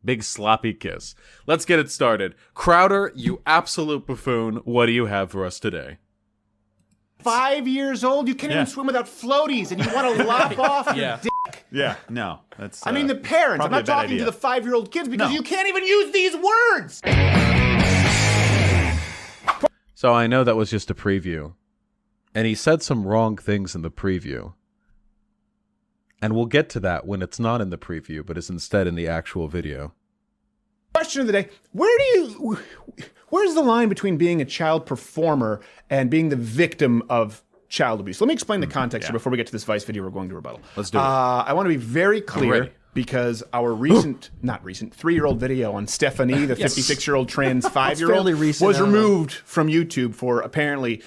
Big sloppy kiss. Let's get it started. Crowder, you absolute buffoon, what do you have for us today? 5 years old? You can't even swim without floaties, and you want to lop off your dick. Yeah, no, that's. I mean, the parents. I'm not talking to the 5-year-old kids because you can't even use these words. So I know that was just a preview, and he said some wrong things in the preview. And we'll get to that when it's not in the preview, but is instead in the actual video. Question of the day: where's the line between being a child performer and being the victim of child abuse? Let me explain the context here before we get to this Vice video we're going to rebuttal. Let's do it. I want to be very clear because our recent, not recent, 3-year-old video on Stephanie, the 56-year-old trans 5-year-old, was removed from YouTube for apparently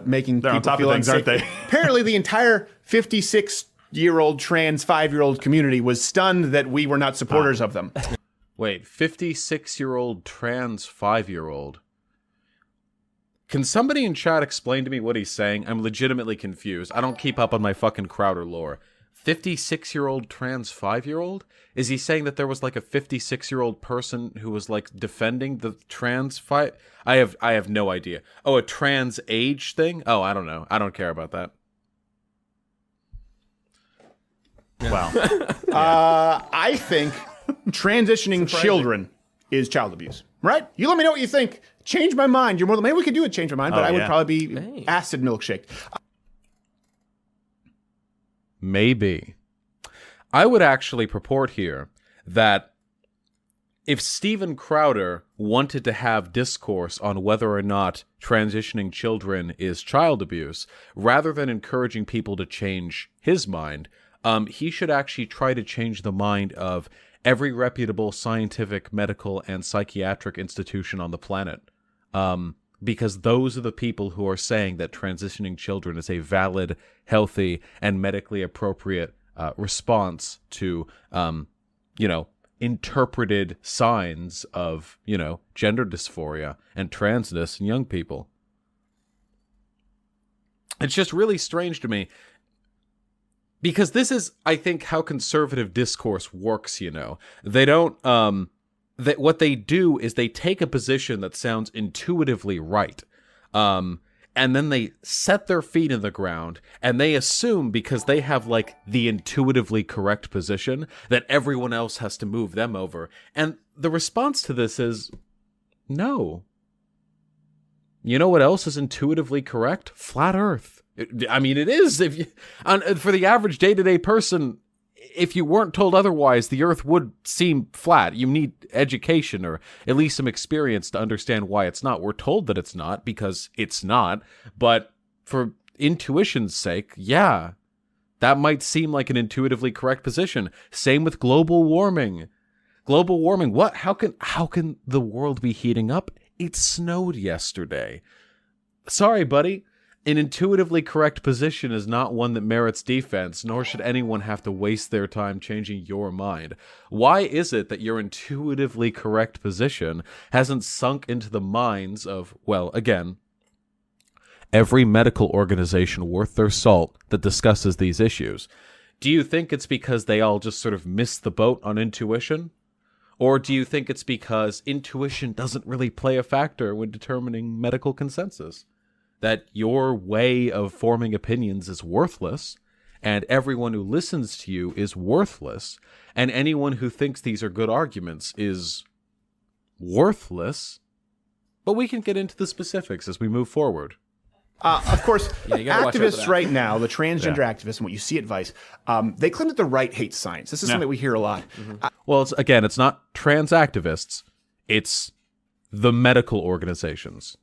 making They're people on top feel of things, unsafe. aren't they? Apparently the entire 56-year-old trans 5-year-old community was stunned that we were not supporters of them. Wait, 56-year-old trans 5-year-old. Can somebody in chat explain to me what he's saying? I'm legitimately confused. I don't keep up on my fucking Crowder lore. 56-year-old trans 5-year-old? Is he saying that there was like a 56-year-old person who was like defending the trans I have no idea. Oh, a trans age thing? Oh, I don't know. I don't care about that. Wow. I think transitioning children is child abuse, right? You let me know what you think. Change my mind. You're more than maybe we could do it. Change my mind, but I would probably be acid milkshake. Maybe. I would actually purport here that if Steven Crowder wanted to have discourse on whether or not transitioning children is child abuse, rather than encouraging people to change his mind, he should actually try to change the mind of every reputable scientific, medical, and psychiatric institution on the planet. Because those are the people who are saying that transitioning children is a valid, healthy, and medically appropriate response to, interpreted signs of, gender dysphoria and transness in young people. It's just really strange to me. Because this is, I think, how conservative discourse works, They don't, what they do is they take a position that sounds intuitively right, and then they set their feet in the ground, and they assume because they have, like, the intuitively correct position that everyone else has to move them over. And the response to this is, no. You know what else is intuitively correct? Flat Earth. I mean, it is. For the average day-to-day person, if you weren't told otherwise, the Earth would seem flat. You need education or at least some experience to understand why it's not. We're told that it's not because it's not. But for intuition's sake, yeah, that might seem like an intuitively correct position. Same with global warming. Global warming. What? How can the world be heating up? It snowed yesterday. Sorry, buddy. An intuitively correct position is not one that merits defense, nor should anyone have to waste their time changing your mind. Why is it that your intuitively correct position hasn't sunk into the minds of, well, again, every medical organization worth their salt that discusses these issues? Do you think it's because they all just sort of missed the boat on intuition? Or do you think it's because intuition doesn't really play a factor when determining medical consensus? That your way of forming opinions is worthless, and everyone who listens to you is worthless, and anyone who thinks these are good arguments is worthless. But we can get into the specifics as we move forward. Of course, activists right now, the transgender activists, and what you see at Vice, they claim that the right hates science. This is something that we hear a lot. Well, it's not trans activists. It's the medical organizations.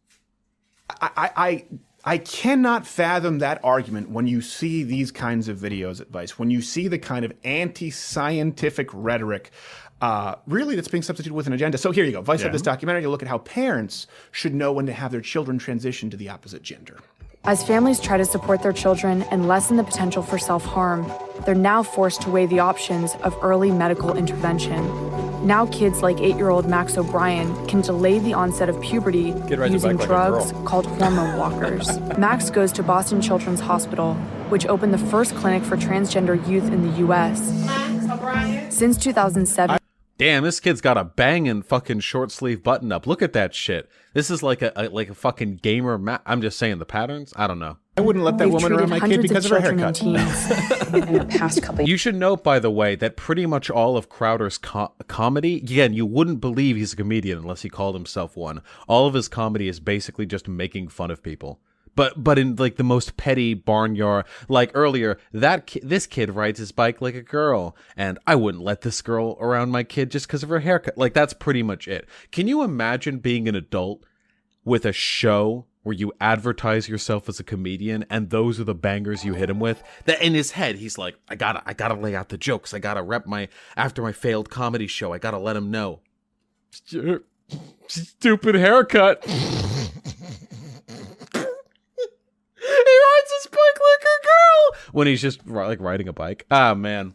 I cannot fathom that argument when you see these kinds of videos at Vice, when you see the kind of anti-scientific rhetoric really that's being substituted with an agenda. So here you go. Vice had this documentary to look at how parents should know when to have their children transition to the opposite gender. As families try to support their children and lessen the potential for self-harm, they're now forced to weigh the options of early medical intervention. Now kids like 8-year-old Max O'Brien can delay the onset of puberty using drugs called hormone blockers. Max goes to Boston Children's Hospital, which opened the first clinic for transgender youth in the U.S. Since 2007. damn, this kid's got a banging fucking short sleeve button up. Look at that shit. This is like a fucking gamer. I'm just saying the patterns. I don't know. I wouldn't let that woman around my kid because of her haircut. In the past couple You should note, by the way, that pretty much all of Crowder's comedy, again, you wouldn't believe he's a comedian unless he called himself one. All of his comedy is basically just making fun of people. But in like the most petty barnyard, like earlier, this kid rides his bike like a girl, and I wouldn't let this girl around my kid just because of her haircut. Like, that's pretty much it. Can you imagine being an adult with a show where you advertise yourself as a comedian and those are the bangers you hit him with? That in his head, he's like, I gotta lay out the jokes. I gotta rep after my failed comedy show. I gotta let him know. Stupid haircut. He rides his bike like a girl when he's just like riding a bike. Ah, man.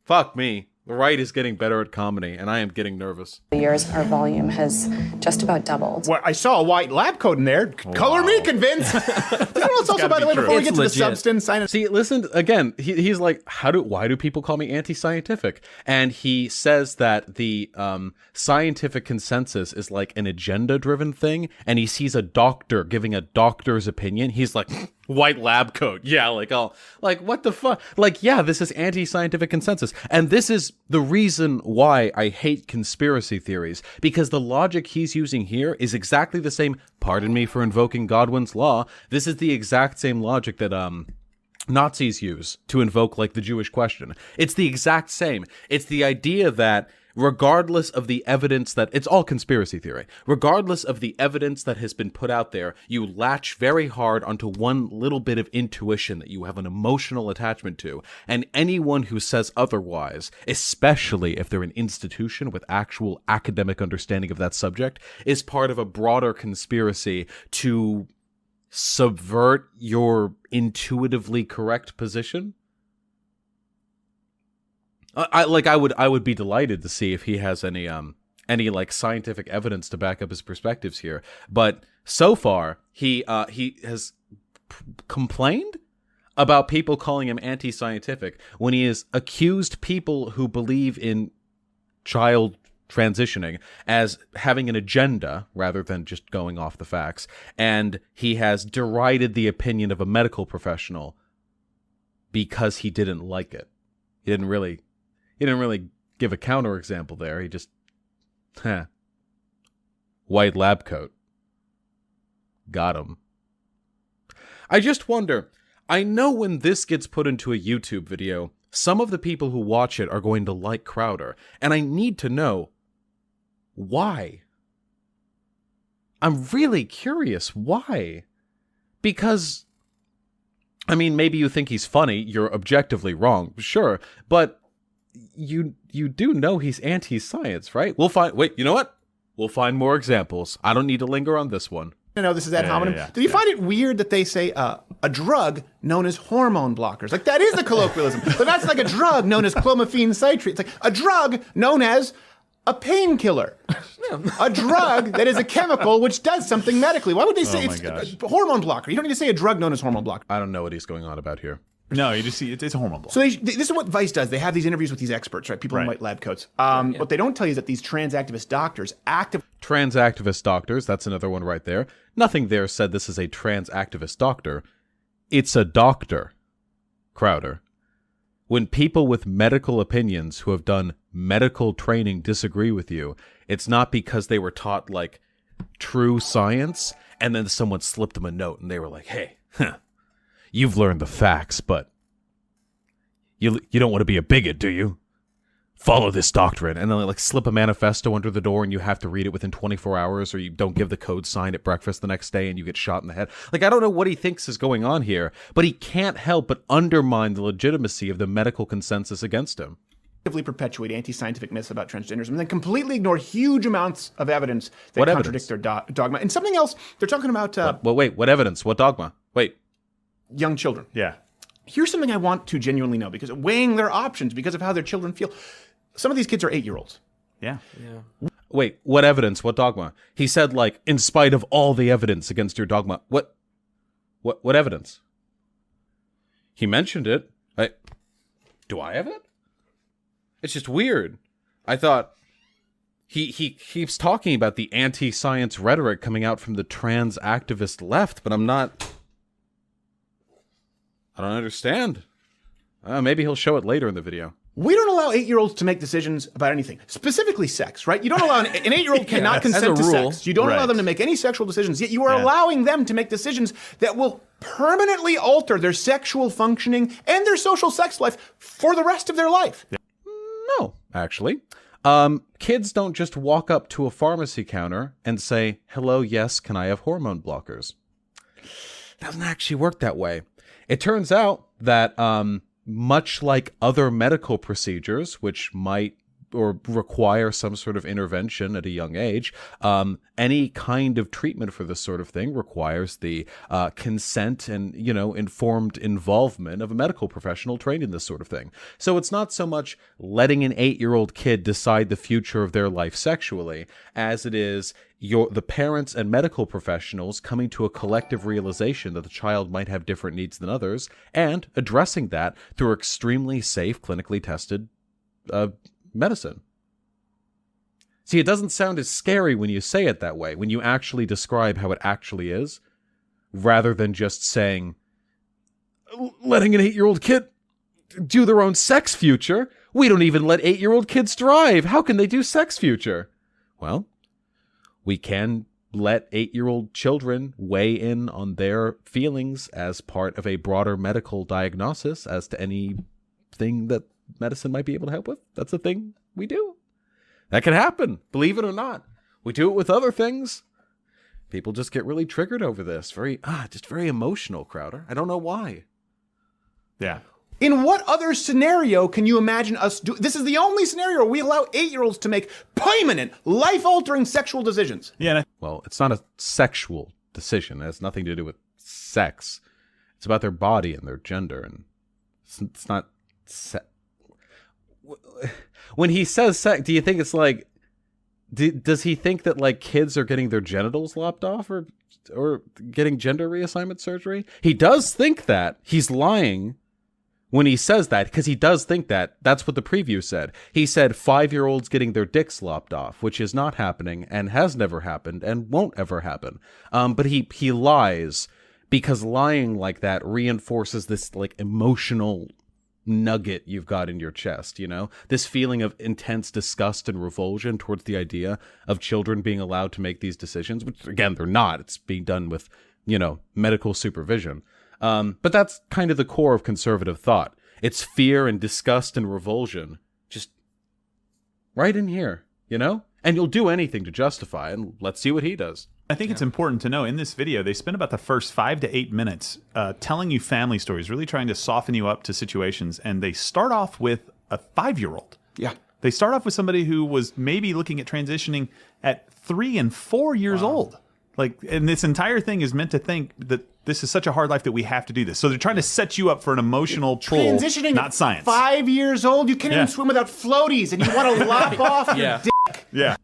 Fuck me. The right is getting better at comedy, and I am getting nervous. Years, our volume has just about doubled. Well, I saw a white lab coat in there. Color me convinced. It's also, by the way, before we get to the substance, see, listen again. He's like, why do people call me anti-scientific? And he says that the scientific consensus is like an agenda-driven thing, and he sees a doctor giving a doctor's opinion. He's like, white lab coat, yeah, like what the fuck? Like, yeah, this is anti-scientific consensus, and this is the reason why I hate conspiracy theories, because the logic he's using here is exactly the same. Pardon me for invoking Godwin's law. This is the exact same logic that Nazis use to invoke like the Jewish question. It's the exact same. It's the idea that regardless of the evidence that it's all conspiracy theory, regardless of the evidence that has been put out there, you latch very hard onto one little bit of intuition that you have an emotional attachment to. And anyone who says otherwise, especially if they're an institution with actual academic understanding of that subject, is part of a broader conspiracy to subvert your intuitively correct position. I would be delighted to see if he has any like scientific evidence to back up his perspectives here. But so far, he has complained about people calling him anti-scientific when he has accused people who believe in child transitioning as having an agenda rather than just going off the facts. And he has derided the opinion of a medical professional because he didn't like it. He didn't really give a counterexample there. He just, white lab coat. Got him. I just wonder, I know when this gets put into a YouTube video, some of the people who watch it are going to like Crowder, and I need to know why. I'm really curious why. Because, I mean, maybe you think he's funny, you're objectively wrong, sure, but you do know he's anti-science, right? You know what? We'll find more examples. I don't need to linger on this one. No, this is ad hominem. Do you find it weird that they say a drug known as hormone blockers? Like, that is the colloquialism. But that's like a drug known as clomiphene citrate. It's like a drug known as a painkiller. A drug that is a chemical which does something medically. Why would they say it's a hormone blocker? You don't need to say a drug known as hormone blocker. I don't know what he's going on about here. No, you just see it's a hormone blocker. So this is what Vice does. They have these interviews with these experts, right? People in white lab coats. What they don't tell you is that these trans activist doctors Trans activist doctors, that's another one right there. Nothing there said this is a trans activist doctor. It's a doctor, Crowder. When people with medical opinions who have done medical training disagree with you, it's not because they were taught, like, true science, and then someone slipped them a note and they were like, hey, you've learned the facts, but you don't want to be a bigot, do you? Follow this doctrine. And then they like slip a manifesto under the door and you have to read it within 24 hours, or you don't give the code sign at breakfast the next day and you get shot in the head. Like, I don't know what he thinks is going on here, but he can't help but undermine the legitimacy of the medical consensus against him. Perpetuate anti-scientific myths about transgenderism and then completely ignore huge amounts of evidence that contradict their dogma. And something else, they're talking about... wait, what evidence? What dogma? Wait. Young children. Yeah. Here's something I want to genuinely know, because weighing their options because of how their children feel. Some of these kids are 8-year-olds. Yeah. Wait, what evidence? What dogma? He said, like, in spite of all the evidence against your dogma. What evidence? He mentioned it. Do I have it? It's just weird. I thought He keeps talking about the anti-science rhetoric coming out from the trans activist left, but I don't understand. Maybe he'll show it later in the video. We don't allow 8-year-olds to make decisions about anything, specifically sex, right? You don't allow an 8-year-old cannot consent to sex. You don't allow them to make any sexual decisions, yet you are allowing them to make decisions that will permanently alter their sexual functioning and their social sex life for the rest of their life. No, actually. Kids don't just walk up to a pharmacy counter and say, "Hello, yes, can I have hormone blockers?" Doesn't actually work that way. It turns out that much like other medical procedures, which might or require some sort of intervention at a young age, any kind of treatment for this sort of thing requires the consent and, informed involvement of a medical professional trained in this sort of thing. So it's not so much letting an 8-year-old kid decide the future of their life sexually as it is the parents and medical professionals coming to a collective realization that the child might have different needs than others and addressing that through extremely safe, clinically tested medicine. See, it doesn't sound as scary when you say it that way, when you actually describe how it actually is, rather than just saying, letting an 8-year-old kid do their own sex future. We don't even let 8-year-old kids drive. How can they do sex future? Well, we can let 8-year-old children weigh in on their feelings as part of a broader medical diagnosis as to anything that medicine might be able to help with. That's a thing we do. That can happen, believe it or not. We do it with other things. People just get really triggered over this. Just very emotional, Crowder. I don't know why. Yeah. In what other scenario can you imagine us do? This is the only scenario where we allow 8-year-olds to make permanent, life-altering sexual decisions. Yeah. Well, it's not a sexual decision. It has nothing to do with sex. It's about their body and their gender, and it's not when he says sex, do you think it's like, does he think that like kids are getting their genitals lopped off or getting gender reassignment surgery? He does think that. He's lying when he says that, because he does think that. That's what the preview said. He said 5-year-olds getting their dicks lopped off, which is not happening and has never happened and won't ever happen. But he lies because lying like that reinforces this like emotional nugget you've got in your chest, this feeling of intense disgust and revulsion towards the idea of children being allowed to make these decisions, which again, they're not. It's being done with, medical supervision. But that's kind of the core of conservative thought. It's fear and disgust and revulsion, just right in here, and you'll do anything to justify it, and let's see what he does. I think it's important to know in this video, they spend about the first 5 to 8 minutes telling you family stories, really trying to soften you up to situations. And they start off with a 5-year-old. Yeah. They start off with somebody who was maybe looking at transitioning at 3 and 4 years old. And this entire thing is meant to think that this is such a hard life that we have to do this. So they're trying to set you up for an emotional pull, transitioning not at science. 5 years old, you can't even swim without floaties, and you want to lop off your dick. Yeah.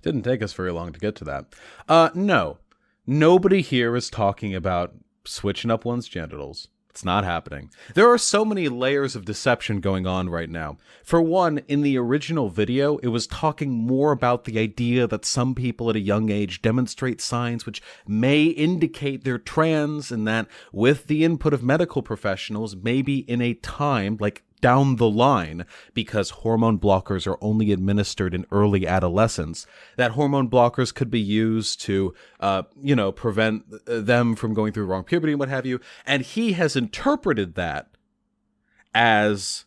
Didn't take us very long to get to that. No. Nobody here is talking about switching up one's genitals. It's not happening. There are so many layers of deception going on right now. For one, in the original video, it was talking more about the idea that some people at a young age demonstrate signs which may indicate they're trans, and that with the input of medical professionals, maybe in a time, like down the line, because hormone blockers are only administered in early adolescence, that hormone blockers could be used to, prevent them from going through wrong puberty and what have you. And he has interpreted that as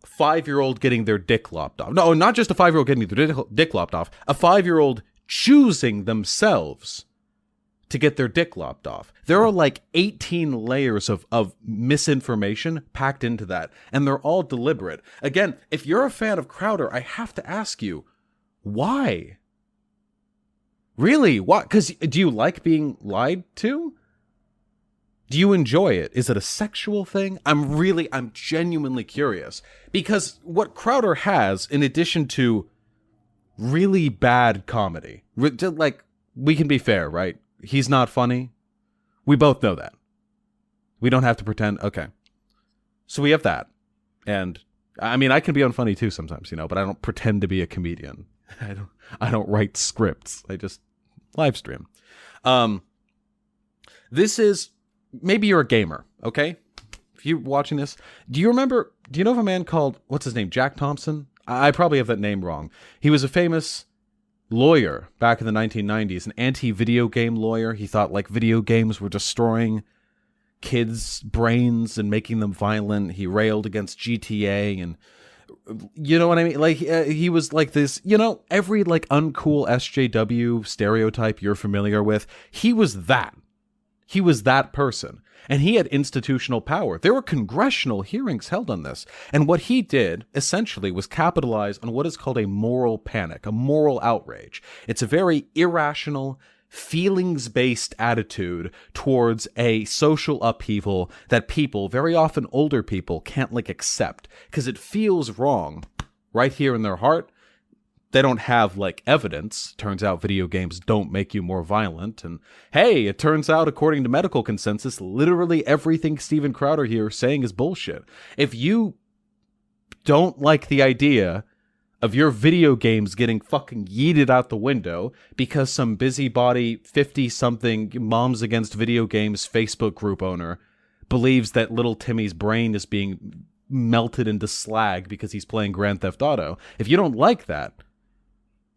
5-year-old getting their dick lopped off. No, not just a 5-year-old getting their dick lopped off. A 5-year-old choosing themselves to get their dick lopped off. There are like 18 layers of misinformation packed into that, and they're all deliberate. Again, if you're a fan of Crowder, I have to ask you, why? Really? Why? Because do you like being lied to? Do you enjoy it? Is it a sexual thing? I'm genuinely curious. Because what Crowder has, in addition to really bad comedy, like, we can be fair, right? He's not funny. We both know that. We don't have to pretend. Okay. So we have that. And I mean, I can be unfunny too sometimes, you know, but I don't pretend to be a comedian. I don't write scripts. I just live stream. This is, maybe you're a gamer, okay? If you're watching this, do you know of a man called, what's his name, Jack Thompson? I probably have that name wrong. He was a famous lawyer back in the 1990s, an anti-video game lawyer. He thought like video games were destroying kids' brains and making them violent. He railed against GTA and, you know what I mean? Like, he was like this, you know, every like uncool SJW stereotype you're familiar with. He was that. He was that person. And he had institutional power. There were congressional hearings held on this. And what he did, essentially, was capitalize on what is called a moral panic, a moral outrage. It's a very irrational, feelings-based attitude towards a social upheaval that people, very often older people, can't, like, accept. Because it feels wrong right here in their heart. They don't have, like, evidence. Turns out video games don't make you more violent. And, hey, it turns out, according to medical consensus, literally everything Steven Crowder here is saying is bullshit. If you don't like the idea of your video games getting fucking yeeted out the window because some busybody 50-something Moms Against Video Games Facebook group owner believes that little Timmy's brain is being melted into slag because he's playing Grand Theft Auto, if you don't like that,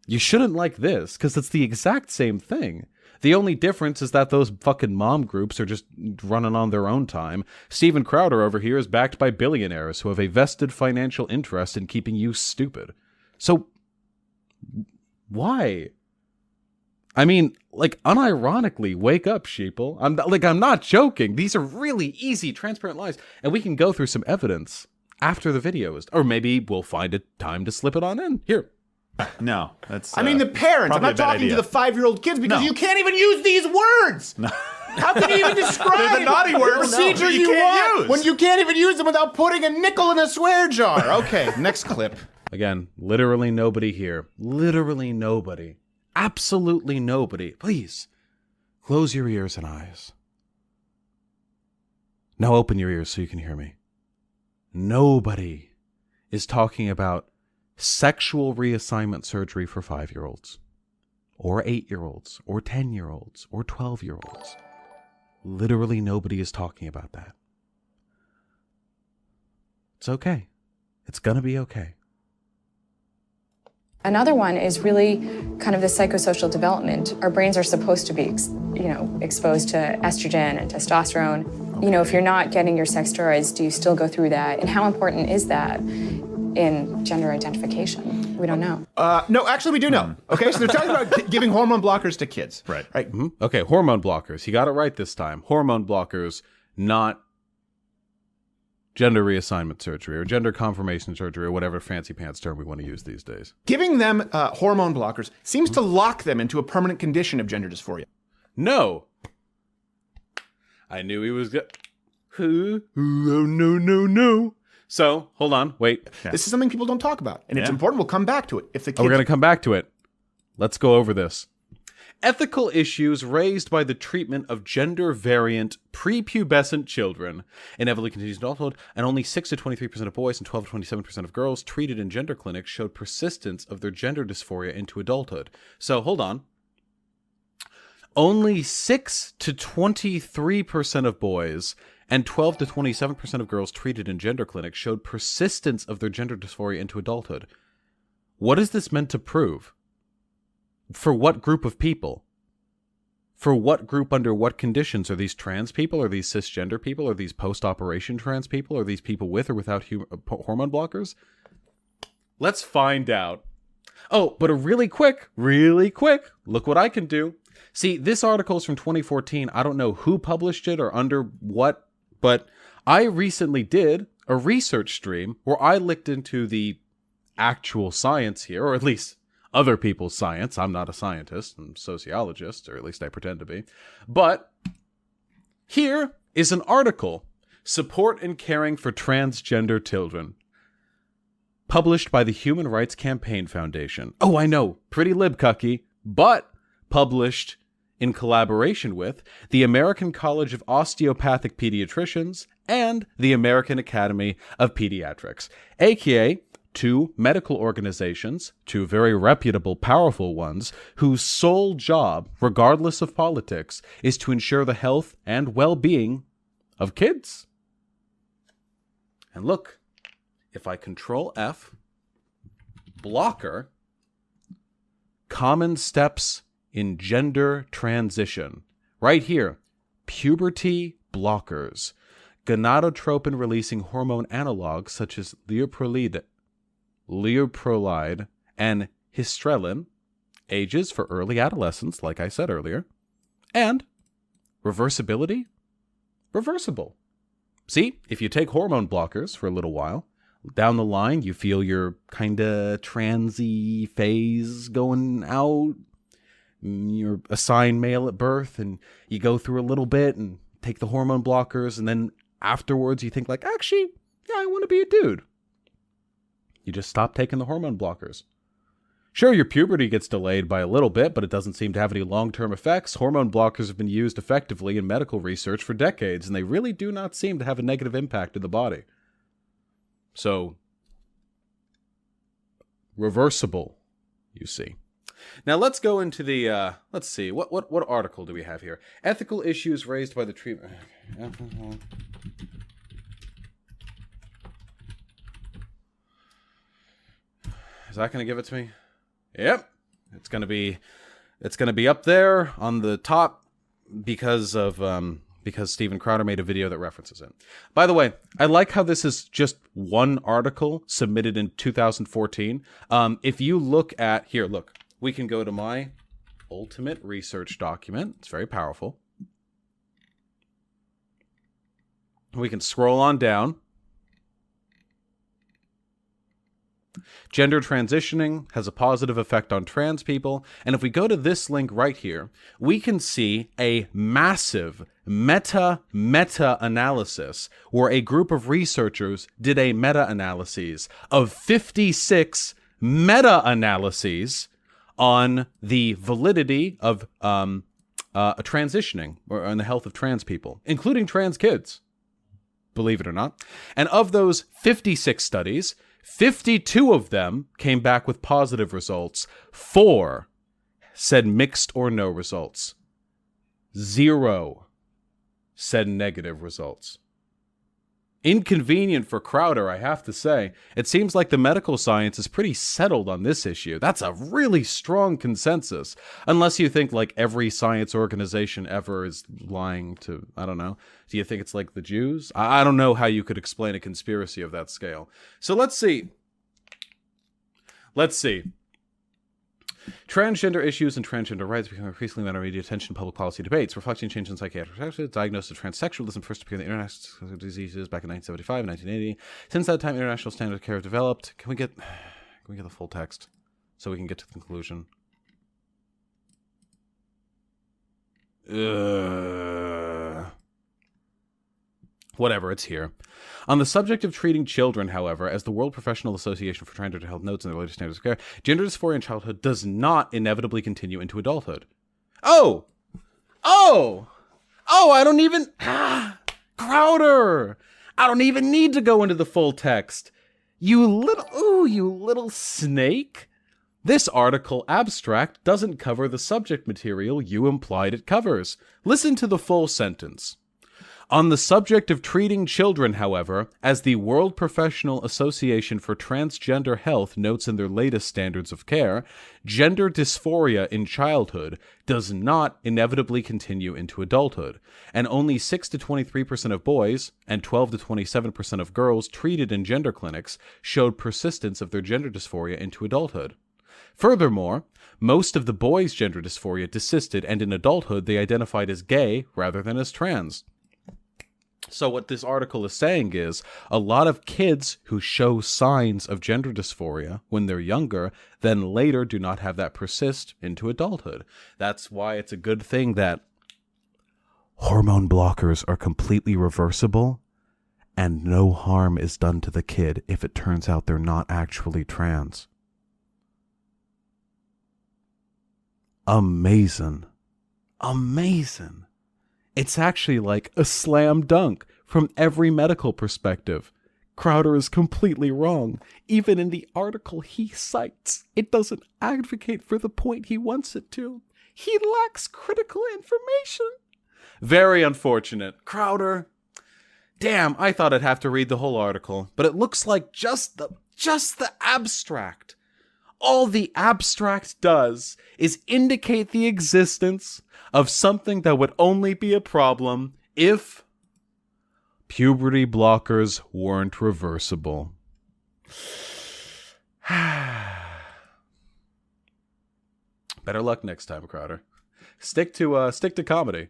you shouldn't like this, because it's the exact same thing. The only difference is that those fucking mom groups are just running on their own time. Steven Crowder over here is backed by billionaires who have a vested financial interest in keeping you stupid. So, why? I mean, like, unironically, wake up, sheeple. I'm not joking. These are really easy, transparent lies. And we can go through some evidence after the video is, or maybe we'll find a time to slip it on in. Here. No, that's. I mean, the parents. I'm probably not a bad talking idea. to the 5-year-old kids because No. you can't even use these words. No. How can you even describe They're the naughty words the procedure that you you can't want use. when you can't even use them without putting a nickel in a swear jar? Okay, next clip. Again, literally nobody here. Literally nobody. Absolutely nobody. Please, close your ears and eyes. Now open your ears so you can hear me. Nobody is talking about sexual reassignment surgery for 5-year-olds, or 8-year-olds, or 10-year-olds, or 12-year-olds. Literally nobody is talking about that. It's okay. It's gonna be okay. Another one is really kind of the psychosocial development. Our brains are supposed to be, exposed to estrogen and testosterone. Okay. You know, if you're not getting your sex steroids, do you still go through that? And how important is that in gender identification? We don't know. No, actually, we do know. Okay, so they're talking about giving hormone blockers to kids. Right. Mm-hmm. Okay, hormone blockers. You got it right this time. Hormone blockers, not gender reassignment surgery or gender confirmation surgery or whatever fancy pants term we want to use these days. Giving them hormone blockers seems to lock them into a permanent condition of gender dysphoria. No. I knew he was good. Oh, no. So, hold on, wait. This is something people don't talk about, and it's important. We'll come back to it. If the kids... We're going to come back to it. Let's go over this. Ethical issues raised by the treatment of gender-variant prepubescent children inevitably continues in adulthood, and only 6 to 23% of boys and 12 to 27% of girls treated in gender clinics showed persistence of their gender dysphoria into adulthood. So, hold on. Only 6 to 23% of boys and 12 to 27% of girls treated in gender clinics showed persistence of their gender dysphoria into adulthood. What is this meant to prove? For what group of people? For what group under what conditions? Are these trans people? Are these cisgender people? Are these post-operation trans people? Are these people with or without hormone blockers? Let's find out. Oh, but really quick, look what I can do. See, this article is from 2014. I don't know who published it or under what, but I recently did a research stream where I looked into the actual science here, or at least other people's science. I'm not a scientist, I'm a sociologist, or at least I pretend to be. But here is an article, Support and Caring for Transgender Children, published by the Human Rights Campaign Foundation. Oh, I know, pretty libcucky, but published in collaboration with the American College of Osteopathic Pediatricians and the American Academy of Pediatrics, aka two medical organizations, two very reputable, powerful ones, whose sole job, regardless of politics, is to ensure the health and well-being of kids. And look, if I Control F, blocker, common steps in gender transition. Right here, puberty blockers, gonadotropin-releasing hormone analogs such as leuprolide, and histrelin, ages for early adolescence, like I said earlier, and reversibility, reversible. See, if you take hormone blockers for a little while, down the line, you feel your kind of transy phase going out. You're assigned male at birth, and you go through a little bit and take the hormone blockers, and then afterwards you think like, actually, yeah, I want to be a dude. You just stop taking the hormone blockers. Sure, your puberty gets delayed by a little bit, but it doesn't seem to have any long-term effects. Hormone blockers have been used effectively in medical research for decades, and they really do not seem to have a negative impact in the body. So, reversible, you see. Now let's go into the, let's see, what article do we have here? Ethical issues raised by the treatment. Is that going to give it to me? Yep. It's going to be up there on the top because Steven Crowder made a video that references it. By the way, I like how this is just one article submitted in 2014. If you look at here, look, we can go to my ultimate research document. It's very powerful. We can scroll on down. Gender transitioning has a positive effect on trans people. And if we go to this link right here, we can see a massive meta-analysis where a group of researchers did a meta-analysis of 56 meta-analyses on the validity of transitioning or on the health of trans people, including trans kids, believe it or not. And of those 56 studies, 52 of them came back with positive results. 4 said mixed or no results. 0 said negative results. Inconvenient for Crowder, I have to say. It seems like the medical science is pretty settled on this issue. That's a really strong consensus. Unless you think like every science organization ever is lying to, I don't know. Do you think it's like the Jews? I don't know how you could explain a conspiracy of that scale. So let's see. Transgender issues and transgender rights become increasingly matter of media attention in public policy debates, reflecting change in psychiatric practice. Diagnosis of transsexualism first appeared in the International Diseases back in 1975 and 1980. Since that time, international standard of care have developed. Can we get the full text so we can get to the conclusion? Whatever, it's here. On the subject of treating children, however, as the World Professional Association for Transgender Health notes in their latest standards of care, gender dysphoria in childhood does not inevitably continue into adulthood. I don't even... Crowder! I don't even need to go into the full text. You little snake. This article abstract doesn't cover the subject material you implied it covers. Listen to the full sentence. On the subject of treating children, however, as the World Professional Association for Transgender Health notes in their latest standards of care, gender dysphoria in childhood does not inevitably continue into adulthood, and only 6 to 23% of boys and 12 to 27% of girls treated in gender clinics showed persistence of their gender dysphoria into adulthood. Furthermore, most of the boys' gender dysphoria desisted, and in adulthood they identified as gay rather than as trans. So what this article is saying is a lot of kids who show signs of gender dysphoria when they're younger, then later do not have that persist into adulthood. That's why it's a good thing that hormone blockers are completely reversible and no harm is done to the kid if it turns out they're not actually trans. Amazing. It's actually like a slam dunk from every medical perspective. Crowder is completely wrong. Even in the article he cites, it doesn't advocate for the point he wants it to. He lacks critical information. Very unfortunate. Crowder, damn, I thought I'd have to read the whole article, but it looks like just the abstract. All the abstract does is indicate the existence of something that would only be a problem if puberty blockers weren't reversible. Better luck next time, Crowder. Stick to comedy.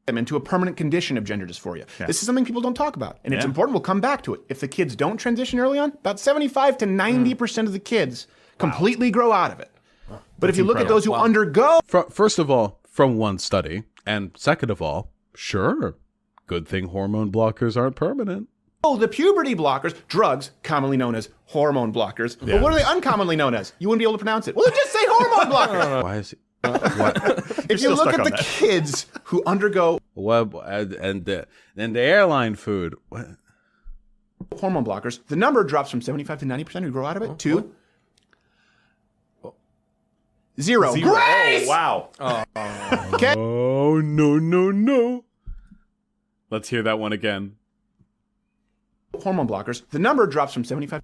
Them into a permanent condition of gender dysphoria. Yeah. This is something people don't talk about, and it's important. We'll come back to it. If the kids don't transition early on, about 75 to 90% of the kids completely grow out of it. But if you look at those who undergo... First of all, from one study, and second of all, sure, good thing hormone blockers aren't permanent. Oh, the puberty blockers, drugs, commonly known as hormone blockers. Yeah. But what are they uncommonly known as? You wouldn't be able to pronounce it. Well, just say hormone blockers. Why is it? If you look at the kids who undergo and the airline food, what? Hormone blockers, the number drops from 75 to 90% who grow out of it to zero. Grace! Oh, wow. Okay. Oh, no. Let's hear that one again. Hormone blockers, the number drops from 75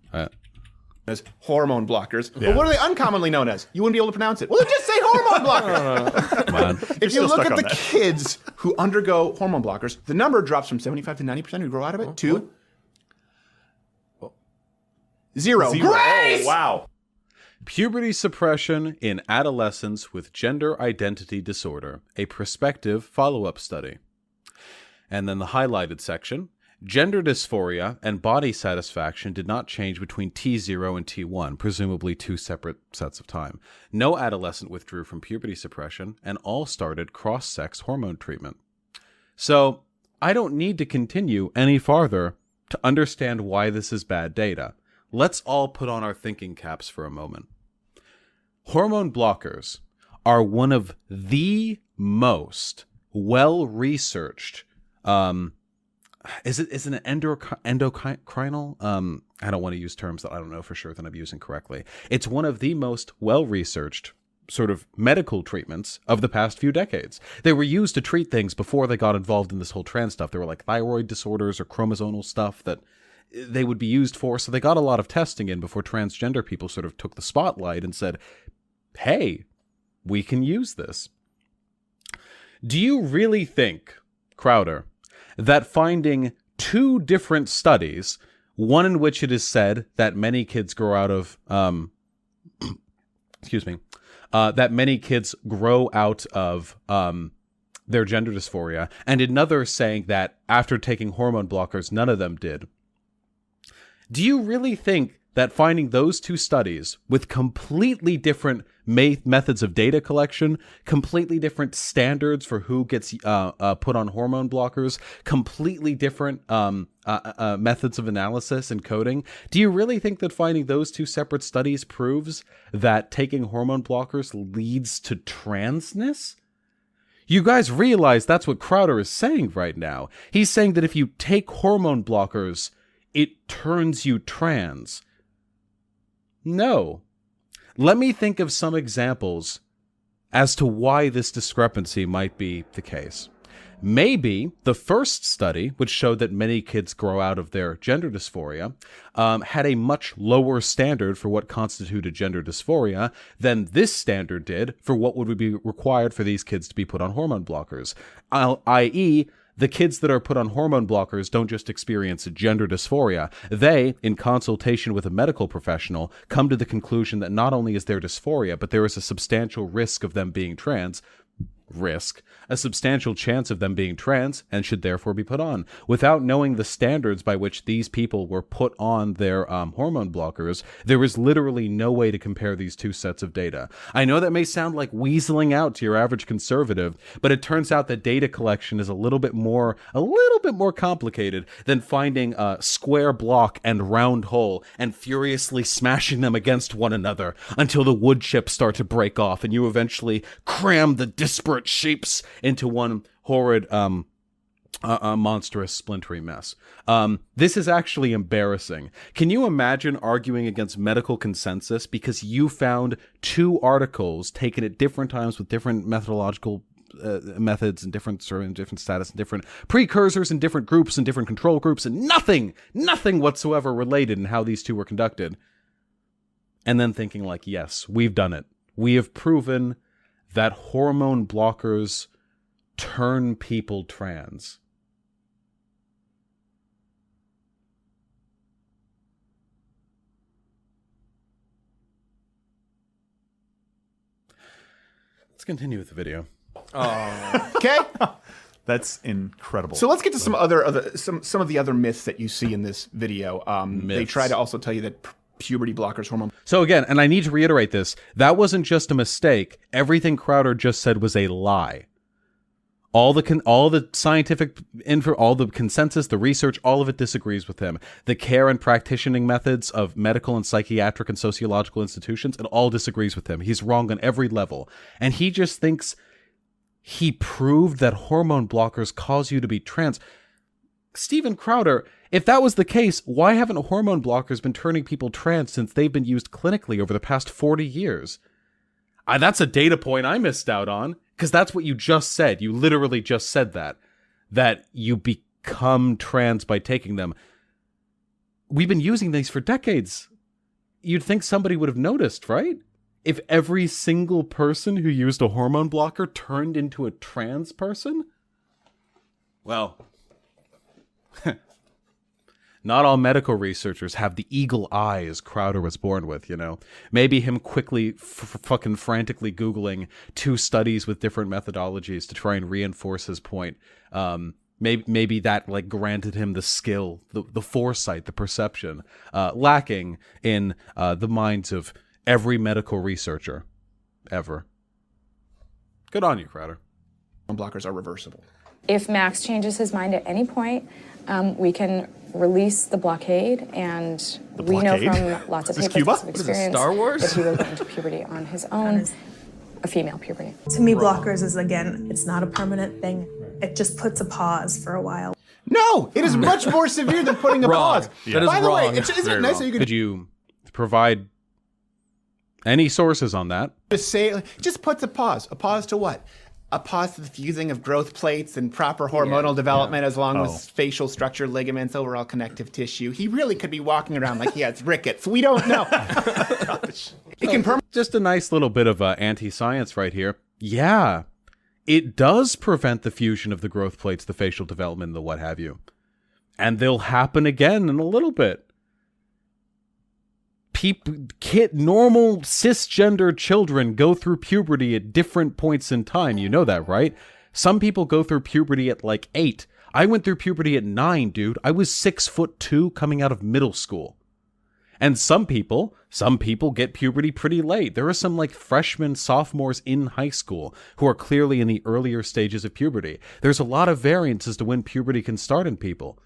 as hormone blockers. Yeah. But what are they uncommonly known as? You wouldn't be able to pronounce it. Well, just say hormone blockers. Come on. If you look at the kids who undergo hormone blockers, the number drops from 75 to 90% who grow out of it to zero. Grace! Oh, wow. Puberty suppression in adolescents with gender identity disorder, a prospective follow-up study. And then the highlighted section. Gender dysphoria and body satisfaction did not change between T0 and T1, presumably two separate sets of time. No adolescent withdrew from puberty suppression, and all started cross-sex hormone treatment. So, I don't need to continue any farther to understand why this is bad data. Let's all put on our thinking caps for a moment. Hormone blockers are one of the most well-researched Is it an endocrinal? I don't want to use terms that I don't know for sure that I'm using correctly. It's one of the most well-researched sort of medical treatments of the past few decades. They were used to treat things before they got involved in this whole trans stuff. There were like thyroid disorders or chromosomal stuff that they would be used for. So they got a lot of testing in before transgender people sort of took the spotlight and said, hey, we can use this. Do you really think, Crowder, that finding two different studies, one in which it is said that many kids grow out of, that many kids grow out of their gender dysphoria, and another saying that after taking hormone blockers, none of them did. Do you really think that finding those two studies with completely different methods of data collection, completely different standards for who gets put on hormone blockers, completely different methods of analysis and coding, do you really think that finding those two separate studies proves that taking hormone blockers leads to transness? You guys realize that's what Crowder is saying right now. He's saying that if you take hormone blockers, it turns you trans. No. Let me think of some examples as to why this discrepancy might be the case. Maybe the first study, which showed that many kids grow out of their gender dysphoria, had a much lower standard for what constituted gender dysphoria than this standard did for what would be required for these kids to be put on hormone blockers, i.e., the kids that are put on hormone blockers don't just experience gender dysphoria. They, in consultation with a medical professional, come to the conclusion that not only is there dysphoria, but there is a substantial risk of them being trans. A substantial chance of them being trans, and should therefore be put on. Without knowing the standards by which these people were put on their hormone blockers, there is literally no way to compare these two sets of data. I know that may sound like weaseling out to your average conservative, but it turns out that data collection is a little bit more complicated than finding a square block and round hole and furiously smashing them against one another until the wood chips start to break off and you eventually cram the disparate shapes into one horrid a monstrous splintery mess. This is actually embarrassing. Can you imagine arguing against medical consensus because you found 2 articles taken at different times with different methodological methods and different status and different precursors and different groups and different control groups and nothing whatsoever related in how these 2 were conducted? And then thinking like, yes, we've done it. We have proven that hormone blockers turn people trans. Let's continue with the video. Okay. That's incredible. So let's get to some of the other myths that you see in this video. They try to also tell you that puberty blockers, hormone. So again, and I need to reiterate this, that wasn't just a mistake. Everything Crowder just said was a lie. All the scientific info, all the consensus, the research, all of it disagrees with him. The care and practicing methods of medical and psychiatric and sociological institutions, it all disagrees with him. He's wrong on every level. And he just thinks he proved that hormone blockers cause you to be trans. Stephen Crowder, if that was the case, why haven't hormone blockers been turning people trans since they've been used clinically over the past 40 years? That's a data point I missed out on, because that's what you just said. You literally just said that you become trans by taking them. We've been using these for decades. You'd think somebody would have noticed, right? If every single person who used a hormone blocker turned into a trans person? Well, not all medical researchers have the eagle eye as Crowder was born with, you know? Maybe him quickly, fucking frantically Googling 2 studies with different methodologies to try and reinforce his point. Maybe that like granted him the skill, the foresight, the perception, lacking in the minds of every medical researcher ever. Good on you, Crowder. Blockers are reversible. If Max changes his mind at any point, we can release the blockade, and we know from lots of Is this papers Cuba? of What is this, experience Star Wars? that he will go into puberty on his own, a female puberty. To me, blockers is, again, it's not a permanent thing. It just puts a pause for a while. No, it is much more severe than putting a Wrong. pause. That is By the wrong. way, isn't it Very nice wrong. that you could Could you provide any sources on that? just say, just puts a pause. A pause to what? A pause to the fusing of growth plates and proper hormonal development, as long as facial structure, ligaments, overall connective tissue. He really could be walking around like he has rickets. We don't know. It can Just a nice little bit of anti-science right here. Yeah, it does prevent the fusion of the growth plates, the facial development, and the what have you. And they'll happen again in a little bit. Normal cisgender children go through puberty at different points in time. You know that, right? Some people go through puberty at like 8. I went through puberty at 9, dude. I was 6'2" coming out of middle school. And some people get puberty pretty late. There are some like freshmen, sophomores in high school who are clearly in the earlier stages of puberty. There's a lot of variance as to when puberty can start in people.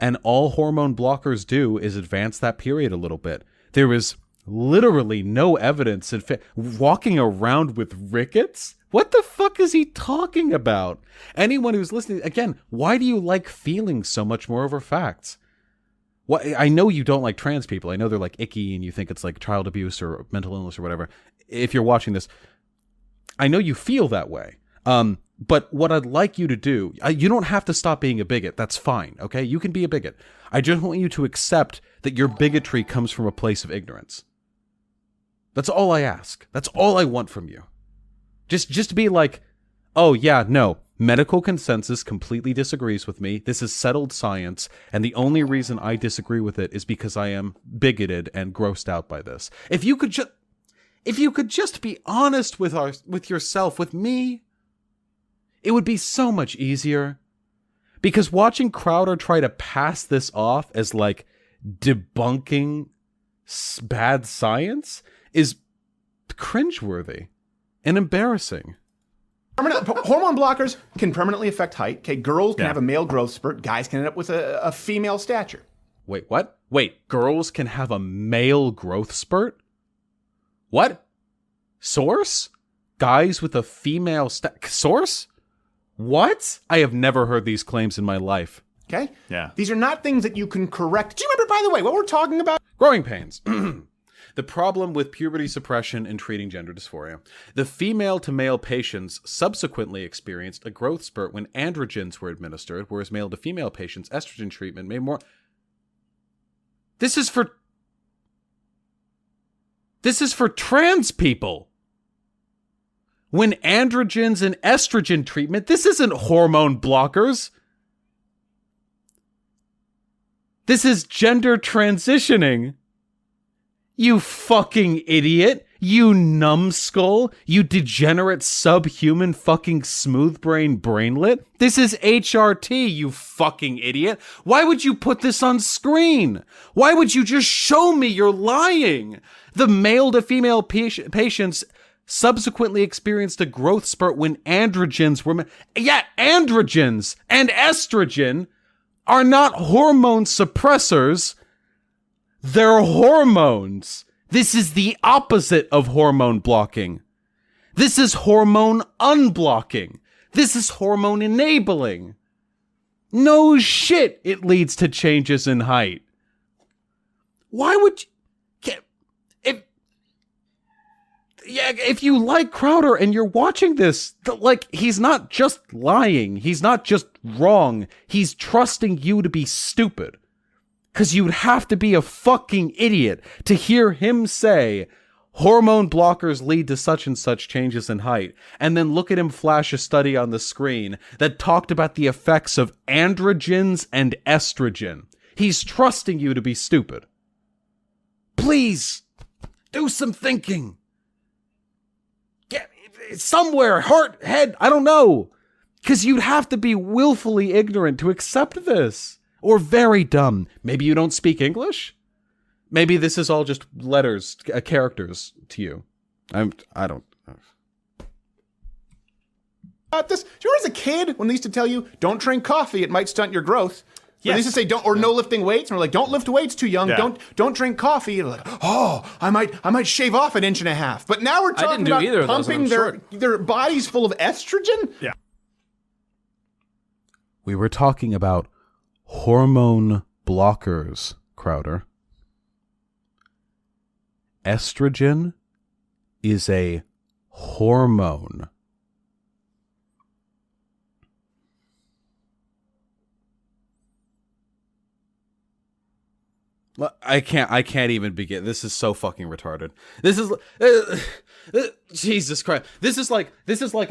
And all hormone blockers do is advance that period a little bit. There is literally no evidence in walking around with rickets. What the fuck is he talking about? Anyone who's listening, again, why do you like feeling so much more over facts? What, I know you don't like trans people. I know they're like icky and you think it's like child abuse or mental illness or whatever. If you're watching this, I know you feel that way. But what I'd like you to do, you don't have to stop being a bigot. That's fine, okay? You can be a bigot. I just want you to accept that your bigotry comes from a place of ignorance. That's all I ask. That's all I want from you. Just be like, oh yeah, no, medical consensus completely disagrees with me. This is settled science, and the only reason I disagree with it is because I am bigoted and grossed out by this. If you could just be honest with yourself, with me, it would be so much easier. Because watching Crowder try to pass this off as like debunking bad science is cringeworthy and embarrassing. Hormone blockers can permanently affect height. Okay, girls can have a male growth spurt. Guys can end up with a female stature. Wait, what? Wait, girls can have a male growth spurt? What? Source? Guys with a female source? What? I have never heard these claims in my life. Okay? Yeah. These are not things that you can correct. Do you remember, by the way, what we're talking about? Growing pains. The problem with puberty suppression in treating gender dysphoria. The female-to-male patients subsequently experienced a growth spurt when androgens were administered, whereas male-to-female patients, estrogen treatment made more... This is for trans people. When androgens and estrogen treatment, this isn't hormone blockers. This is gender transitioning. You fucking idiot. You numbskull. You degenerate subhuman fucking smooth brain brainlet. This is HRT, you fucking idiot. Why would you put this on screen? Why would you just show me you're lying? The male to female patients subsequently experienced a growth spurt when androgens were... Yeah, androgens and estrogen are not hormone suppressors. They're hormones. This is the opposite of hormone blocking. This is hormone unblocking. This is hormone enabling. No shit, it leads to changes in height. Why would you... If you like Crowder and you're watching this, he's not just lying. He's not just wrong. He's trusting you to be stupid. Because you'd have to be a fucking idiot to hear him say hormone blockers lead to such and such changes in height, and then look at him flash a study on the screen that talked about the effects of androgens and estrogen. He's trusting you to be stupid. Please, do some thinking. Get somewhere, heart, head, I don't know. Because you'd have to be willfully ignorant to accept this. Or very dumb. Maybe you don't speak English? Maybe this is all just letters, characters to you. I don't... This. Do you remember as a kid when they used to tell you, don't drink coffee, it might stunt your growth? Yes. They used to say, don't, or no lifting weights, and we're like, don't lift weights too young, don't drink coffee. And like, oh, I might shave off 1.5 inches. But now we're talking about pumping their bodies full of estrogen? Yeah. We were talking about hormone blockers, Crowder. Estrogen is a hormone. I can't even begin. This is so fucking retarded. This is Jesus Christ. This is like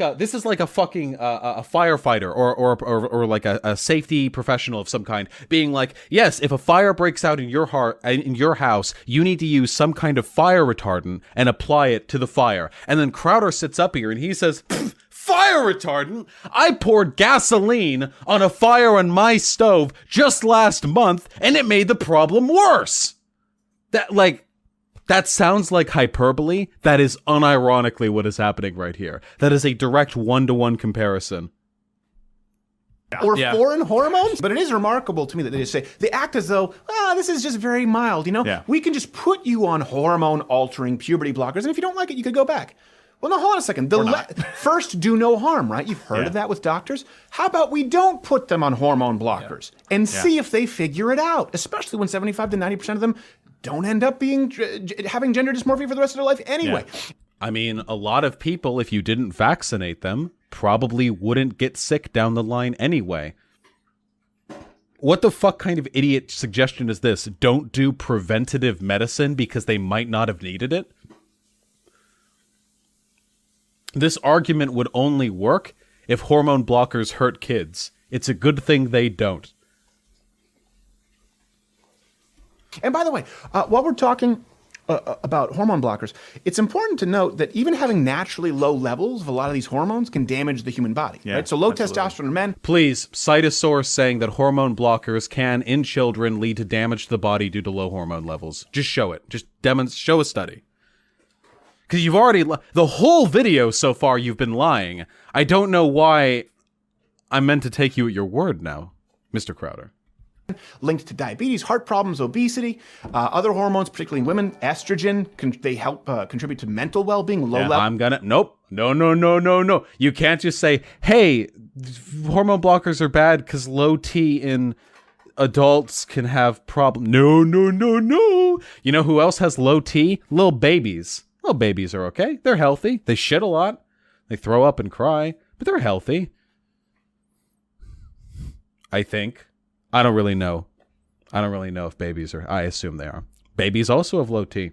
a fucking a firefighter or like a safety professional of some kind being like, yes, if a fire breaks out in your house, you need to use some kind of fire retardant and apply it to the fire. And then Crowder sits up here and he says, fire retardant? I poured gasoline on a fire on my stove just last month and it made the problem worse. That sounds like hyperbole. That is unironically what is happening right here. That is a direct one-to-one comparison. Or foreign hormones? But it is remarkable to me that they just say, they act as though, this is just very mild, you know? Yeah. We can just put you on hormone-altering puberty blockers, and if you don't like it, you could go back. Well, no, hold on a second. First, do no harm, right? You've heard of that with doctors. How about we don't put them on hormone blockers and see if they figure it out, especially when 75 to 90% of them don't end up having gender dysmorphia for the rest of their life anyway. Yeah. I mean, a lot of people, if you didn't vaccinate them, probably wouldn't get sick down the line anyway. What the fuck kind of idiot suggestion is this? Don't do preventative medicine because they might not have needed it? This argument would only work if hormone blockers hurt kids. It's a good thing they don't. And by the way, while we're talking about hormone blockers, it's important to note that even having naturally low levels of a lot of these hormones can damage the human body. Right? So low testosterone in men. Please, cite a source saying that hormone blockers can, in children, lead to damage to the body due to low hormone levels. Just show it. Just show a study. Because you've already... the whole video so far you've been lying. I don't know why I'm meant to take you at your word now, Mr. Crowder. Linked to diabetes, heart problems, obesity, other hormones, particularly in women, estrogen, they help contribute to mental well-being, low level. Nope. No, no, no, no, no. You can't just say, hey, hormone blockers are bad because low T in adults can have problems. No, no, no, no. You know who else has low T? Little babies. Little babies are okay. They're healthy. They shit a lot. They throw up and cry, but they're healthy. I think. I don't really know. I don't really know if babies are. I assume they are. Babies also have low T.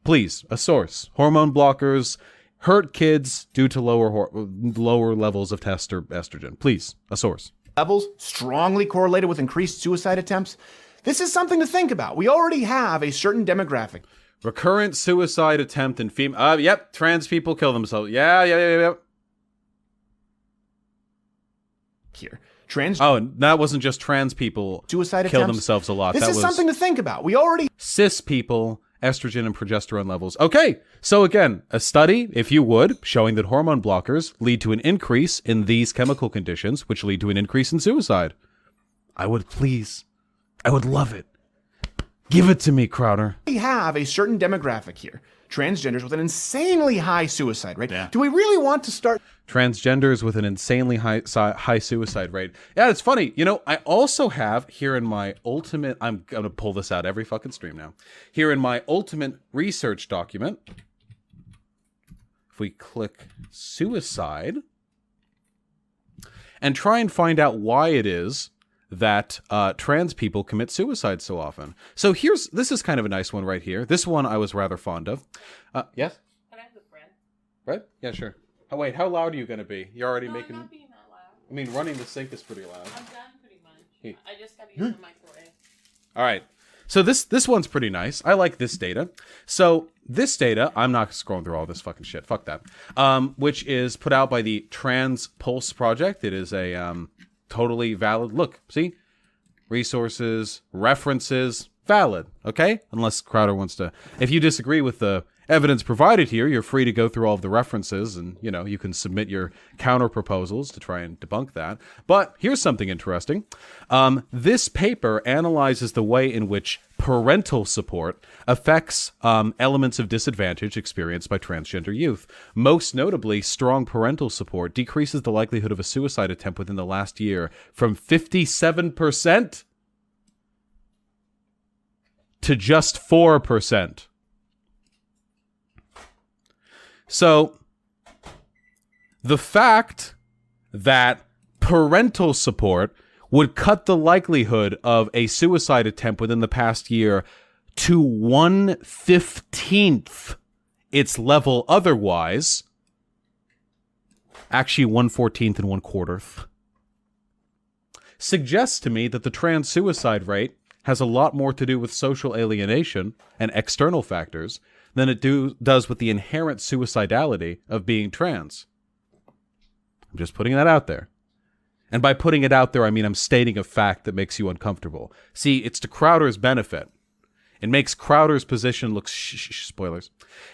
Please, a source. Hormone blockers hurt kids due to lower levels of test or estrogen. Please, a source. Levels strongly correlated with increased suicide attempts. This is something to think about. We already have a certain demographic. Recurrent suicide attempt in female. Yep, trans people kill themselves. Yeah. Here. Oh, that wasn't just trans people Suicide kill attempts. themselves a lot. This that is was something to think about. We already cis people, estrogen and progesterone levels. Okay, so again, a study, if you would, showing that hormone blockers lead to an increase in these chemical conditions, which lead to an increase in suicide. I would love it. Give it to me, Crowder. have a certain demographic here. Transgenders with an insanely high suicide rate. Yeah. Do we really want to start Transgenders with an insanely high suicide rate. Yeah, it's funny. You know, I also have here in my ultimate, I'm going to pull this out every fucking stream now. Here in my ultimate research document, if we click suicide and try and find out why it is that trans people commit suicide so often. So this is kind of a nice one right here. This one I was rather fond of. Yes? Can I have the bread? Bread? Yeah, sure. Oh, wait, how loud are you going to be? You're already making... I'm not being that loud. I mean, running the sink is pretty loud. I'm done pretty much. Hey. I just gotta use the microwave. All right. So this one's pretty nice. I like this data. So this data, I'm not scrolling through all this fucking shit. Fuck that. Which is put out by the Trans Pulse Project. It is a totally valid... Look, see? Resources, references, valid. Okay? Unless Crowder wants to... If you disagree with the evidence provided here, you're free to go through all of the references and, you know, you can submit your counter proposals to try and debunk that. But here's something interesting. This paper analyzes the way in which parental support affects elements of disadvantage experienced by transgender youth. Most notably, strong parental support decreases the likelihood of a suicide attempt within the last year from 57% to just 4%. So, the fact that parental support would cut the likelihood of a suicide attempt within the past year to 1/15th its level otherwise, actually 1/14th and 1/4, suggests to me that the trans suicide rate has a lot more to do with social alienation and external factors than it does with the inherent suicidality of being trans. I'm just putting that out there. And by putting it out there, I mean I'm stating a fact that makes you uncomfortable. See, it's to Crowder's benefit. It makes Crowder's position look... spoilers.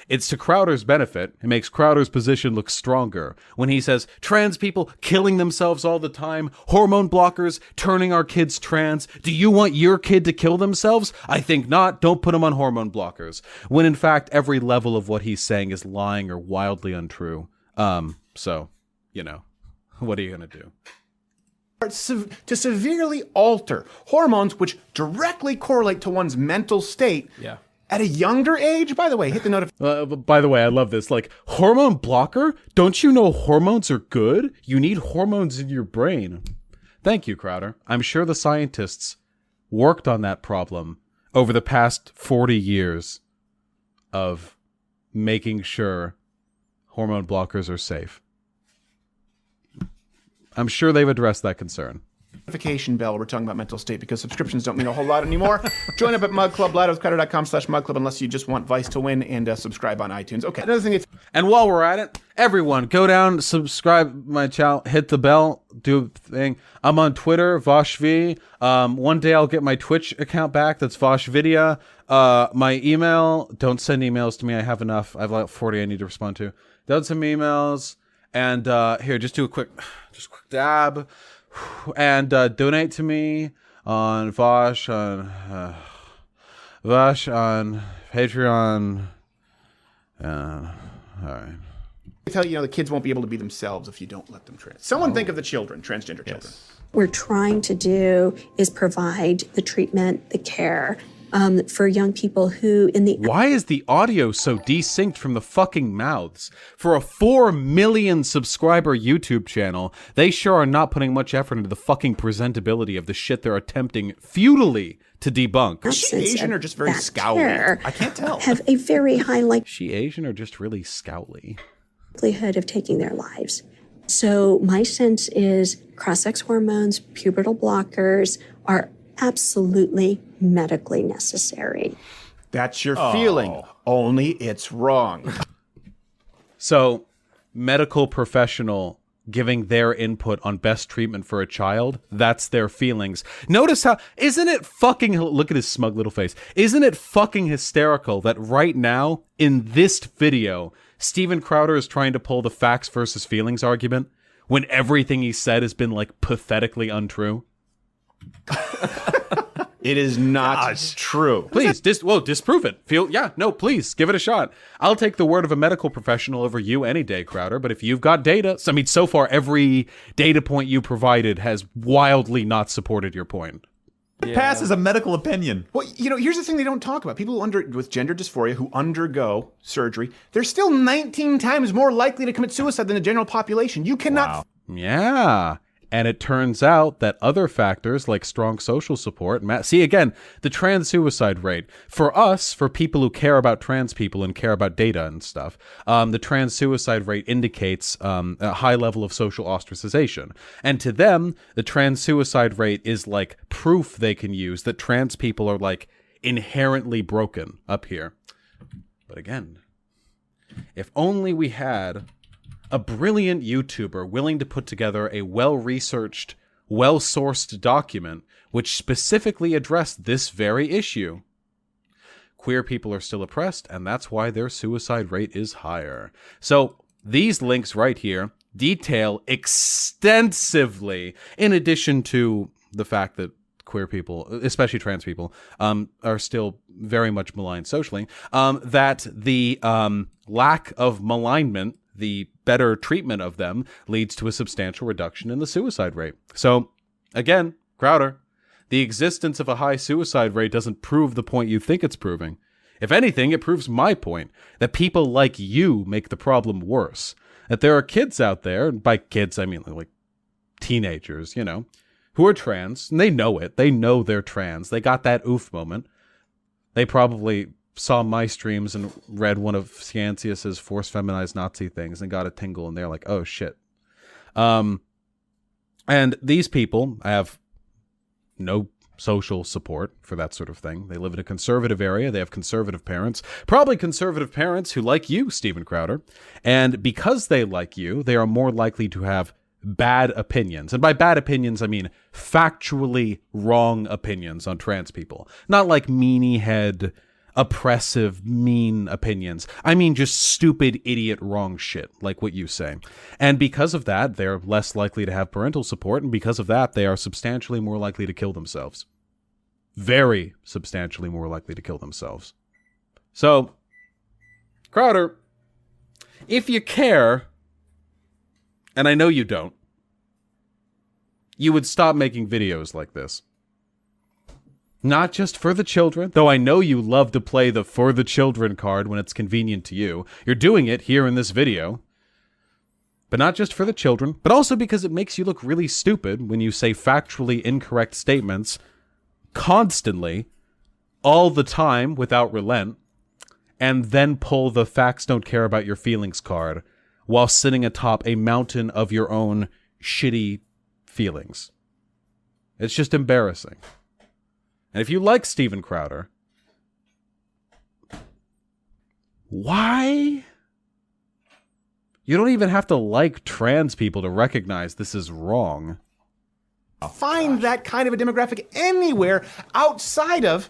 It's to Crowder's benefit. It makes Crowder's position look stronger when he says, trans people killing themselves all the time, hormone blockers turning our kids trans. Do you want your kid to kill themselves? I think not. Don't put them on hormone blockers. When in fact, every level of what he's saying is lying or wildly untrue. So, you know, what are you going to do? to severely alter hormones which directly correlate to one's mental state at a younger age? By the way, hit the notification. By the way, I love this. Like, hormone blocker? Don't you know hormones are good? You need hormones in your brain. Thank you, Crowder. I'm sure the scientists worked on that problem over the past 40 years of making sure hormone blockers are safe. I'm sure they've addressed that concern. Notification bell. We're talking about mental state because subscriptions don't mean a whole lot anymore. Join up at Mug Club, ladoscrowder.com/Mug Club unless you just want Vice to win, and subscribe on iTunes. Okay, another thing is... And while we're at it, everyone, go down, subscribe my channel, hit the bell, do a thing. I'm on Twitter, VoshV. One day I'll get my Twitch account back. That's VoshVidya. My email, don't send emails to me. I have enough. I have like 40 I need to respond to. Don't send me emails. And here, just do a quick dab. And donate to me on Vosh, on Patreon. All right. They tell you, the kids won't be able to be themselves if you don't let them trans. Someone think of the children, transgender children. We're trying to do is provide the treatment, the care for young people who Why is the audio so desynced from the fucking mouths? For a 4 million subscriber YouTube channel, they sure are not putting much effort into the fucking presentability of the shit they're attempting futilely to debunk. Is she Asian or just very scowly? I can't tell. Have a very high Is she Asian or just really scowly? likelihood of taking their lives. So my sense is cross-sex hormones, pubertal blockers are absolutely medically necessary. That's your feeling. Only it's wrong. So, medical professional giving their input on best treatment for a child, that's their feelings. Notice how, isn't it fucking, look at his smug little face. Isn't it fucking hysterical that right now, in this video, Steven Crowder is trying to pull the facts versus feelings argument when everything he said has been, like, pathetically untrue? It is not true. Please, disprove it. Please, give it a shot. I'll take the word of a medical professional over you any day, Crowder, but if you've got data, so far every data point you provided has wildly not supported your point. It passes a medical opinion. Well, here's the thing they don't talk about. People with gender dysphoria who undergo surgery, they're still 19 times more likely to commit suicide than the general population. You cannot... Yeah. And it turns out that other factors like strong social support, see again, the trans suicide rate, for us, for people who care about trans people and care about data and stuff, the trans suicide rate indicates a high level of social ostracization. And to them, the trans suicide rate is like proof they can use that trans people are like inherently broken up here. But again, if only we had a brilliant YouTuber willing to put together a well-researched, well-sourced document which specifically addressed this very issue. Queer people are still oppressed, and that's why their suicide rate is higher. So these links right here detail extensively, in addition to the fact that queer people, especially trans people, are still very much maligned socially, that the lack of malignment, the better treatment of them, leads to a substantial reduction in the suicide rate. So, again, Crowder, the existence of a high suicide rate doesn't prove the point you think it's proving. If anything, it proves my point, that people like you make the problem worse. That there are kids out there, and by kids I mean like teenagers, who are trans, and they know it. They know they're trans. They got that oof moment. They probably saw my streams and read one of Scientius's forced feminized Nazi things and got a tingle, and they're like, oh shit. And these people have no social support for that sort of thing. They live in a conservative area. They have conservative parents, probably conservative parents who like you, Steven Crowder. And because they like you, they are more likely to have bad opinions. And by bad opinions, I mean factually wrong opinions on trans people. Not like meanie head, oppressive, mean opinions. I mean just stupid, idiot, wrong shit, like what you say. And because of that, they're less likely to have parental support, and because of that, they are substantially more likely to kill themselves. Very substantially more likely to kill themselves. So, Crowder, if you care, and I know you don't, you would stop making videos like this. Not just for the children, though I know you love to play the for the children card when it's convenient to you. You're doing it here in this video. But not just for the children, but also because it makes you look really stupid when you say factually incorrect statements constantly, all the time, without relent, and then pull the facts don't care about your feelings card while sitting atop a mountain of your own shitty feelings. It's just embarrassing. And if you like Steven Crowder, why? You don't even have to like trans people to recognize this is wrong. Find that kind of a demographic anywhere outside of,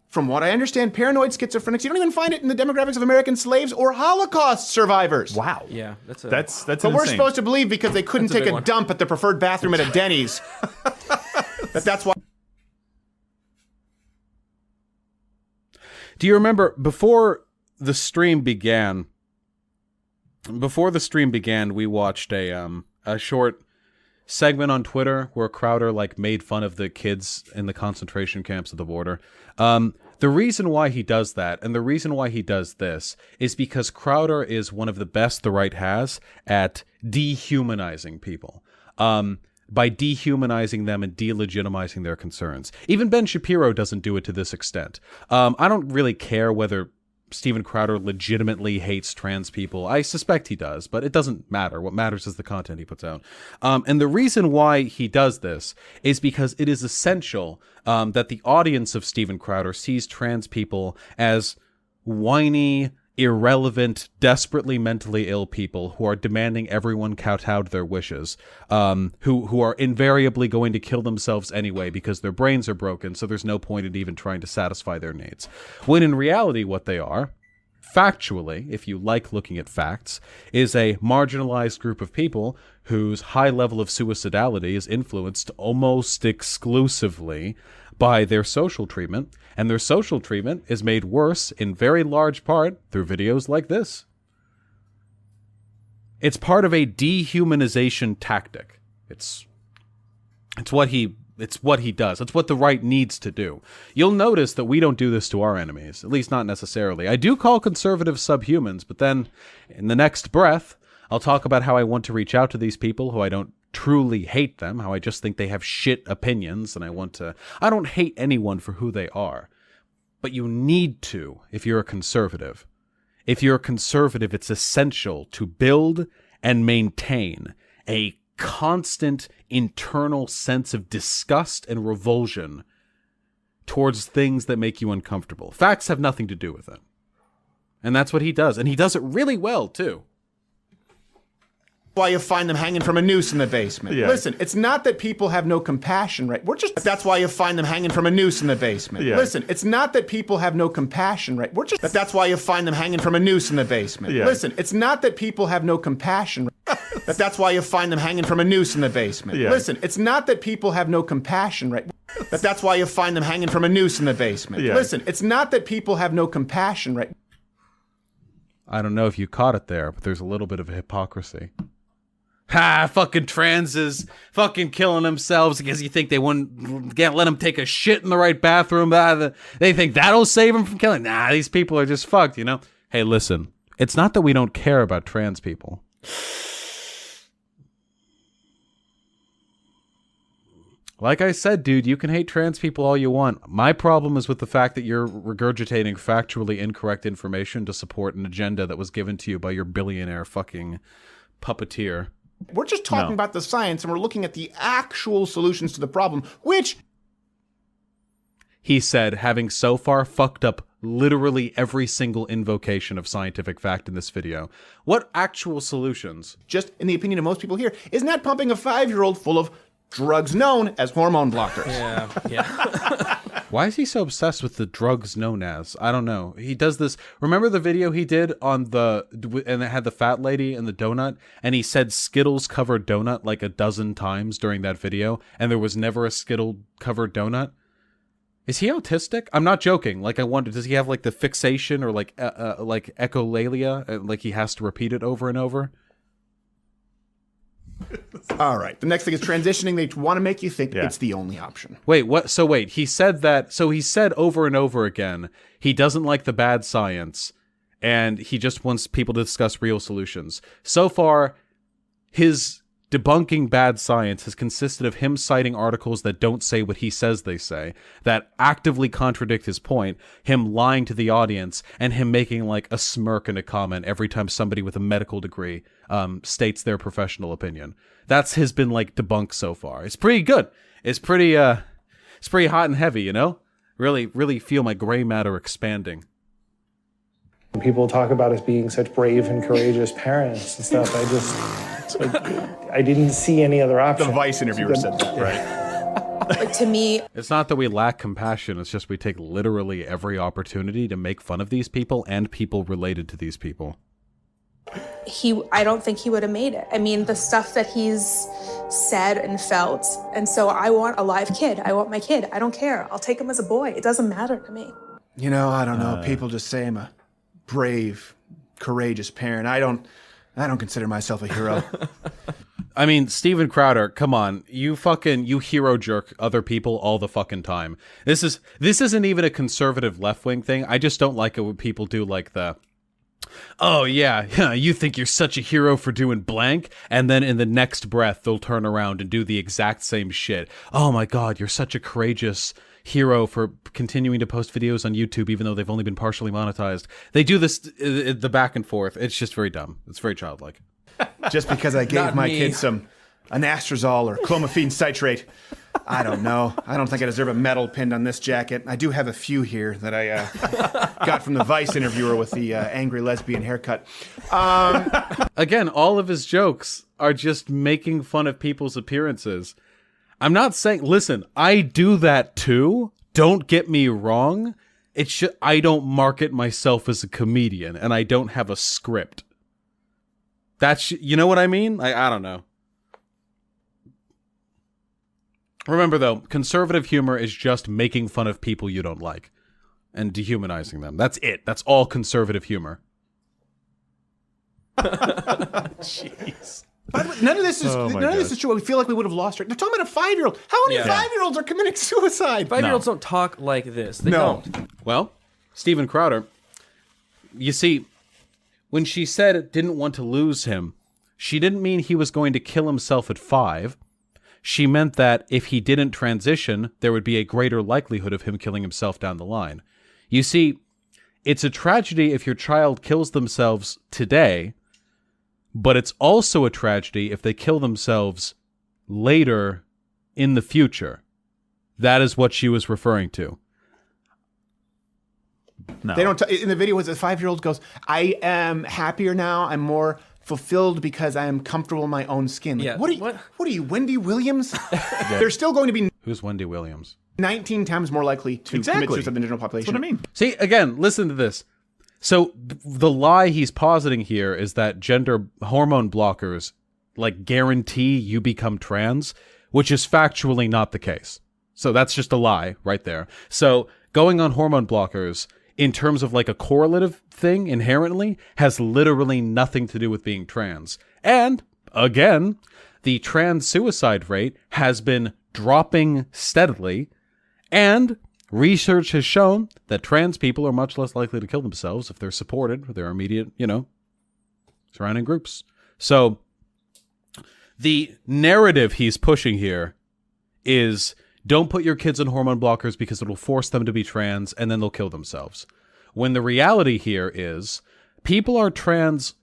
from what I understand, paranoid schizophrenics. You don't even find it in the demographics of American slaves or Holocaust survivors. Wow. Yeah, that's But we're supposed to believe because they couldn't take a dump at the preferred bathroom at a Denny's. that's why. Do you remember, before the stream began, Before the stream began, we watched a short segment on Twitter where Crowder like made fun of the kids in the concentration camps at the border. The reason why he does that, and the reason why he does this, is because Crowder is one of the best the right has at dehumanizing people. By dehumanizing them and delegitimizing their concerns. Even Ben Shapiro doesn't do it to this extent. I don't really care whether Steven Crowder legitimately hates trans people. I suspect he does, but it doesn't matter. What matters is the content he puts out. And the reason why he does this is because it is essential that the audience of Steven Crowder sees trans people as whiny, irrelevant, desperately mentally ill people who are demanding everyone kowtow to their wishes, who are invariably going to kill themselves anyway because their brains are broken, so there's no point in even trying to satisfy their needs. When in reality, what they are, factually, if you like looking at facts, is a marginalized group of people whose high level of suicidality is influenced almost exclusively by their social treatment, and their social treatment is made worse in very large part through videos like this. It's part of a dehumanization tactic. It's what he does. It's what the right needs to do. You'll notice that we don't do this to our enemies, at least not necessarily. I do call conservatives subhumans, but then in the next breath, I'll talk about how I want to reach out to these people who I don't truly hate them, how I just think they have shit opinions, and I don't hate anyone for who they are. But you need to, if you're a conservative. If you're a conservative, it's essential to build and maintain a constant internal sense of disgust and revulsion towards things that make you uncomfortable. Facts have nothing to do with it. And that's what he does. And he does it really well, too. Why you find them hanging from a noose in the basement. Yeah. Listen, it's not that people have no compassion, right? That's why you find them hanging from a noose in the basement. Yeah. Listen, it's not that people have no compassion, right? That's why you find them hanging from a noose in the basement. Yeah. Listen, it's not that people have no compassion. That's why you find them hanging from a noose in the basement. Yeah. Listen, it's not that people have no compassion, right? That's why you find them hanging from a noose in the basement. Yeah. Listen, it's not that people have no compassion, right? I don't know if you caught it there, but there's a little bit of a hypocrisy. Ha! Fucking transes, fucking killing themselves because you think can't let them take a shit in the right bathroom. They think that'll save them from killing. Nah, these people are just fucked, you know? Hey, listen, it's not that we don't care about trans people. Like I said, dude, you can hate trans people all you want. My problem is with the fact that you're regurgitating factually incorrect information to support an agenda that was given to you by your billionaire fucking puppeteer. We're just talking about the science, and we're looking at the actual solutions to the problem, which... He said, having so far fucked up literally every single invocation of scientific fact in this video. What actual solutions? Just in the opinion of most people here, is not pumping a 5-year-old full of drugs known as hormone blockers. Yeah. Why is he so obsessed with the drugs known as? I don't know. He does this. Remember the video he did on and it had the fat lady and the donut, and he said Skittles covered donut like a dozen times during that video, and there was never a Skittle covered donut? Is he autistic? I'm not joking. Like, I wonder, does he have like the fixation or like echolalia? Like he has to repeat it over and over? All right. The next thing is transitioning. They want to make you think it's the only option. Wait, what? So wait, he said that. So he said over and over again, he doesn't like the bad science and he just wants people to discuss real solutions. So far, his debunking bad science has consisted of him citing articles that don't say what he says they say, that actively contradict his point, him lying to the audience, and him making like a smirk and a comment every time somebody with a medical degree states their professional opinion. That's been like debunked so far. It's pretty good. It's pretty hot and heavy, you know? Really feel my gray matter expanding. People talk about us being such brave and courageous parents and stuff. I didn't see any other option. The Vice interviewer said that, right? Like, to me, It's not that we lack compassion. It's just we take literally every opportunity to make fun of these people and people related to these people. I don't think he would have made it. I mean, the stuff that he's said and felt. And so I want a live kid. I want my kid. I don't care. I'll take him as a boy. It doesn't matter to me. You know, I don't know. People just say I'm a brave, courageous parent. I don't I don't consider myself a hero. I mean, Steven Crowder, come on. You hero jerk other people all the fucking time. This isn't even a conservative left-wing thing. I just don't like it when people do like the, oh yeah, you think you're such a hero for doing blank, and then in the next breath they'll turn around and do the exact same shit. Oh my god, you're such a courageous hero for continuing to post videos on YouTube even though they've only been partially monetized. They do this, the back and forth. It's just very dumb. It's very childlike. Just because I gave my kids some anastrozole or clomiphene citrate. I don't know. I don't think I deserve a medal pinned on this jacket. I do have a few here that I got from the Vice interviewer with the angry lesbian haircut. Again, all of his jokes are just making fun of people's appearances. I'm not saying, listen, I do that too. Don't get me wrong. I don't market myself as a comedian, and I don't have a script. You know what I mean? I don't know. Remember, though, conservative humor is just making fun of people you don't like and dehumanizing them. That's it. That's all conservative humor. Jeez. By the way, none of this is true. We feel like we would have lost her. They're talking about a 5-year-old. How many 5-year-olds are committing suicide? 5-year-olds don't talk like this. They don't. Well, Steven Crowder, you see, when she said didn't want to lose him, she didn't mean he was going to kill himself at 5. She meant that if he didn't transition, there would be a greater likelihood of him killing himself down the line. You see, it's a tragedy if your child kills themselves today, but it's also a tragedy if they kill themselves later in the future. That is what she was referring to. No. They don't. In the video, the 5-year-old goes, "I am happier now. I'm more fulfilled because I am comfortable in my own skin." Like, Yeah. What are you, Wendy Williams? They're still going to be Who's Wendy Williams? 19 times more likely to commit suicide than the general population. That's what I mean. See, again, listen to this. So the lie he's positing here is that gender hormone blockers like guarantee you become trans, which is factually not the case. So that's just a lie right there. So going on hormone blockers in terms of like a correlative thing inherently has literally nothing to do with being trans. And again, the trans suicide rate has been dropping steadily, and research has shown that trans people are much less likely to kill themselves if they're supported with their immediate, surrounding groups. So the narrative he's pushing here is don't put your kids on hormone blockers because it'll force them to be trans and then they'll kill themselves. When the reality here is people are trans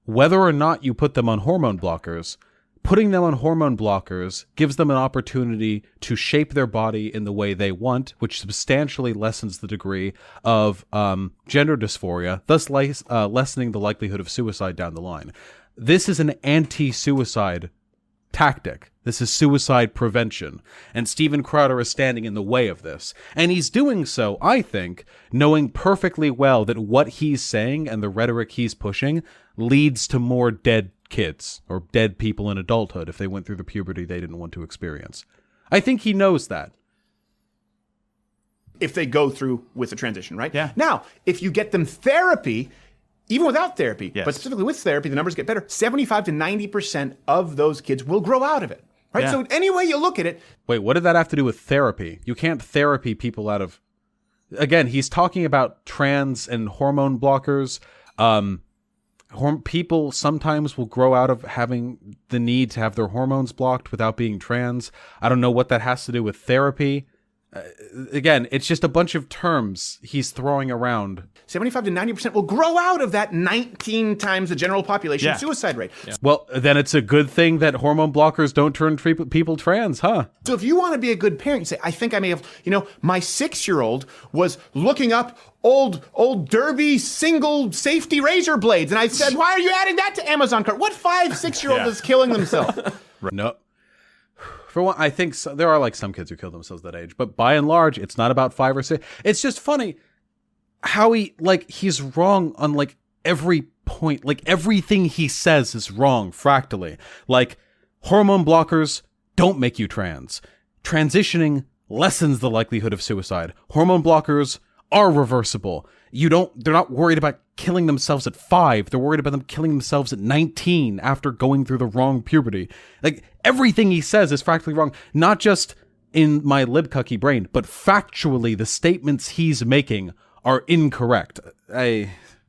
whether or not you put them on hormone blockers. Putting them on hormone blockers gives them an opportunity to shape their body in the way they want, which substantially lessens the degree of gender dysphoria, thus lessening the likelihood of suicide down the line. This is an anti-suicide tactic. This is suicide prevention. And Steven Crowder is standing in the way of this. And he's doing so, I think, knowing perfectly well that what he's saying and the rhetoric he's pushing leads to more dead kids or dead people in adulthood if they went through the puberty they didn't want to experience. I think he knows that. If they go through with the transition, right? Yeah. Now, if you get them therapy, even without therapy, Yes. but specifically with therapy, the numbers get better. 75 to 90% of those kids will grow out of it, right? Yeah. So any way you look at it, Wait, what did that have to do with therapy? You can't therapy people out of... Again, he's talking about trans and hormone blockers. People sometimes will grow out of having the need to have their hormones blocked without being trans. I don't know what that has to do with therapy. Again, it's just a bunch of terms he's throwing around. 75 to 90% will grow out of that 19 times the general population suicide rate. Yeah. Well, then it's a good thing that hormone blockers don't turn people trans, huh? So if you want to be a good parent, you say, I think I may have, my 6-year-old was looking up old Derby single safety razor blades. And I said, why are you adding that to Amazon cart? What 5-6-year-old is killing themselves? No. For one, I think there are like some kids who kill themselves that age, but by and large, it's not about 5 or 6. It's just funny how he's wrong on like every point. Like everything he says is wrong fractally. Like hormone blockers don't make you trans. Transitioning lessens the likelihood of suicide. Hormone blockers are reversible. they're not worried about killing themselves at 5. They're worried about them killing themselves at 19 after going through the wrong puberty. Like, everything he says is factually wrong, not just in my libcucky brain, but factually the statements he's making are incorrect.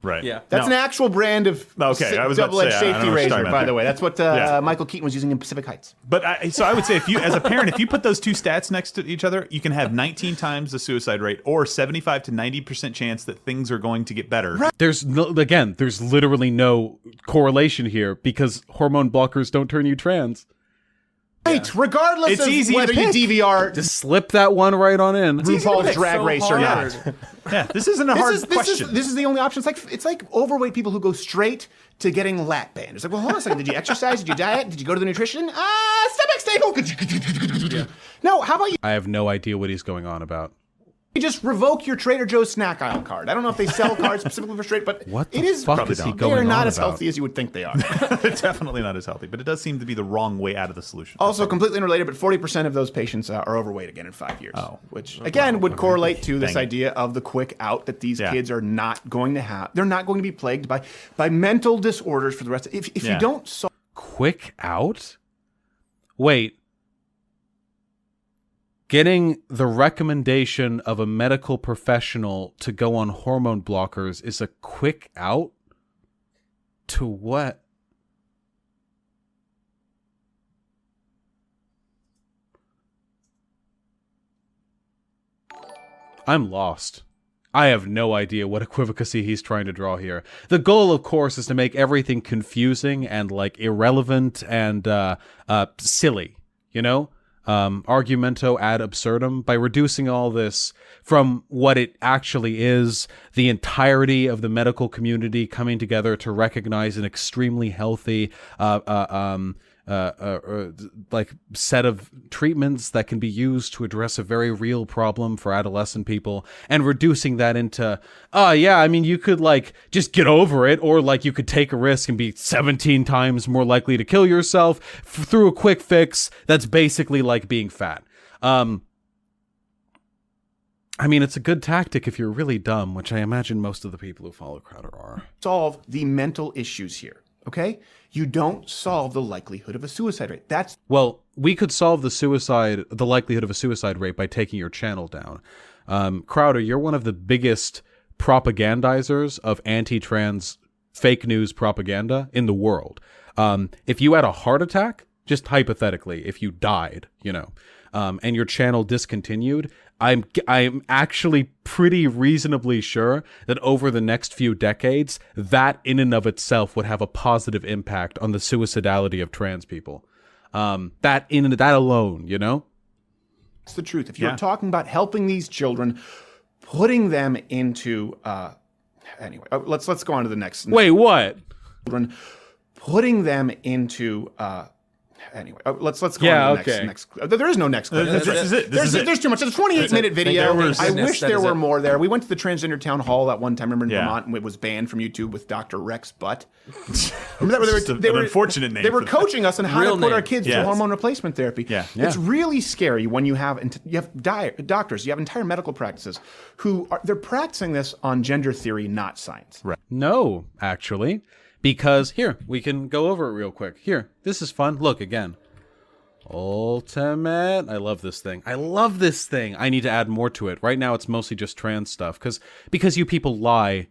Right. Yeah. That's an actual brand of Okay, I was about to double-edged say, I don't safety know what you're razor, talking about by there. the way. That's what Yeah. Michael Keaton was using in Pacific Heights. But so I would say, if you, as a parent, if you put those two stats next to each other, you can have 19 times the suicide rate or 75 to 90% chance that things are going to get better. There's literally no correlation here because hormone blockers don't turn you trans. Right, regardless It's of easy to whether you pick. DVR Just slip that one right on in. RuPaul's Drag so Race or hard. not. Yeah, this isn't a hard question. This is the only option. It's like overweight people who go straight to getting lap band. It's like, well, hold on a second. Did you exercise? Did you diet? Did you go to the nutrition? Stomach staple. No, how about I have no idea what he's going on about. you just revoke your Trader Joe's snack aisle card? I don't know if they sell cards specifically for straight, but What the it is fuck is he they going are not on as about? healthy as you would think they are. Definitely not as healthy, but it does seem to be the wrong way out of the solution. Also, completely unrelated, but 40% of those patients are overweight again in 5 years. Oh. Which, again, would correlate to this Dang it. idea of the quick out that these Yeah. kids are not going to have. They're not going to be plagued by mental disorders for the rest of If Yeah. you don't solve Quick out? Wait. Getting the recommendation of a medical professional to go on hormone blockers is a quick out? To what? I'm lost. I have no idea what equivocacy he's trying to draw here. The goal, of course, is to make everything confusing and like irrelevant and silly, you know? Argumento ad absurdum, by reducing all this from what it actually is, the entirety of the medical community coming together to recognize an extremely healthy like set of treatments that can be used to address a very real problem for adolescent people, and reducing that into yeah, I mean, you could like just get over it, or like you could take a risk and be 17 times more likely to kill yourself through a quick fix that's basically like being fat. I mean, it's a good tactic if you're really dumb, which I imagine most of the people who follow Crowder are. solve the mental issues here, okay? You don't solve the likelihood of a suicide rate. That's Well, we could solve the likelihood of a suicide rate by taking your channel down. Crowder, you're one of the biggest propagandizers of anti-trans fake news propaganda in the world. If you had a heart attack, just hypothetically, if you died, you know, and your channel discontinued, I'm actually pretty reasonably sure that over the next few decades, that in and of itself would have a positive impact on the suicidality of trans people. That alone, you know? the truth. If you're Yeah. talking about helping these children, putting them into anyway, let's go on to the next. Wait, what? Children, putting them into anyway, let's go Yeah, on to the okay. next. There is no next clip. This is it. This is it. There's too much. It's a 28-minute video. There was- I wish there were it. more there. We went to the transgender town hall that one time. Remember in Yeah. Vermont, and it was banned from YouTube with Dr. Rex Butt. Remember that? Just an unfortunate name They were for that. coaching us on how Real to put our name. kids Yes. through hormone replacement therapy. Yeah. It's really scary when you have doctors, you have entire medical practices they're practicing this on gender theory, not science. Right. No, actually. Because, here, we can go over it real quick. Here, this is fun. Look, again. Ultimate. I love this thing. I need to add more to it. Right now, it's mostly just trans stuff. Because you people lie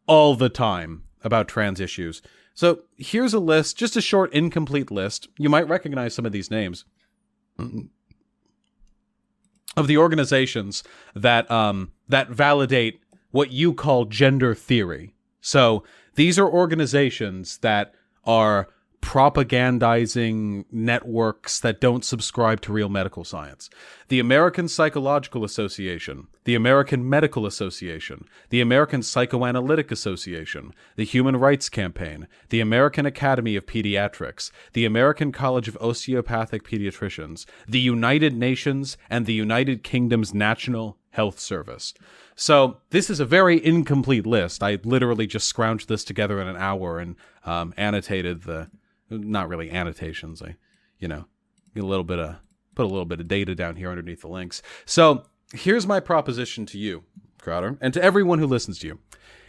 all the time about trans issues. So, here's a list. Just a short, incomplete list. You might recognize some of these names. Of the organizations that validate what you call gender theory. So these are organizations that are propagandizing networks that don't subscribe to real medical science. The American Psychological Association, the American Medical Association, the American Psychoanalytic Association, the Human Rights Campaign, the American Academy of Pediatrics, the American College of Osteopathic Pediatricians, the United Nations, and the United Kingdom's National Health Service. So this is a very incomplete list. I literally just scrounged this together in an hour and annotated the, not really annotations. I, put a little bit of data down here underneath the links. So here's my proposition to you, Crowder, and to everyone who listens to you.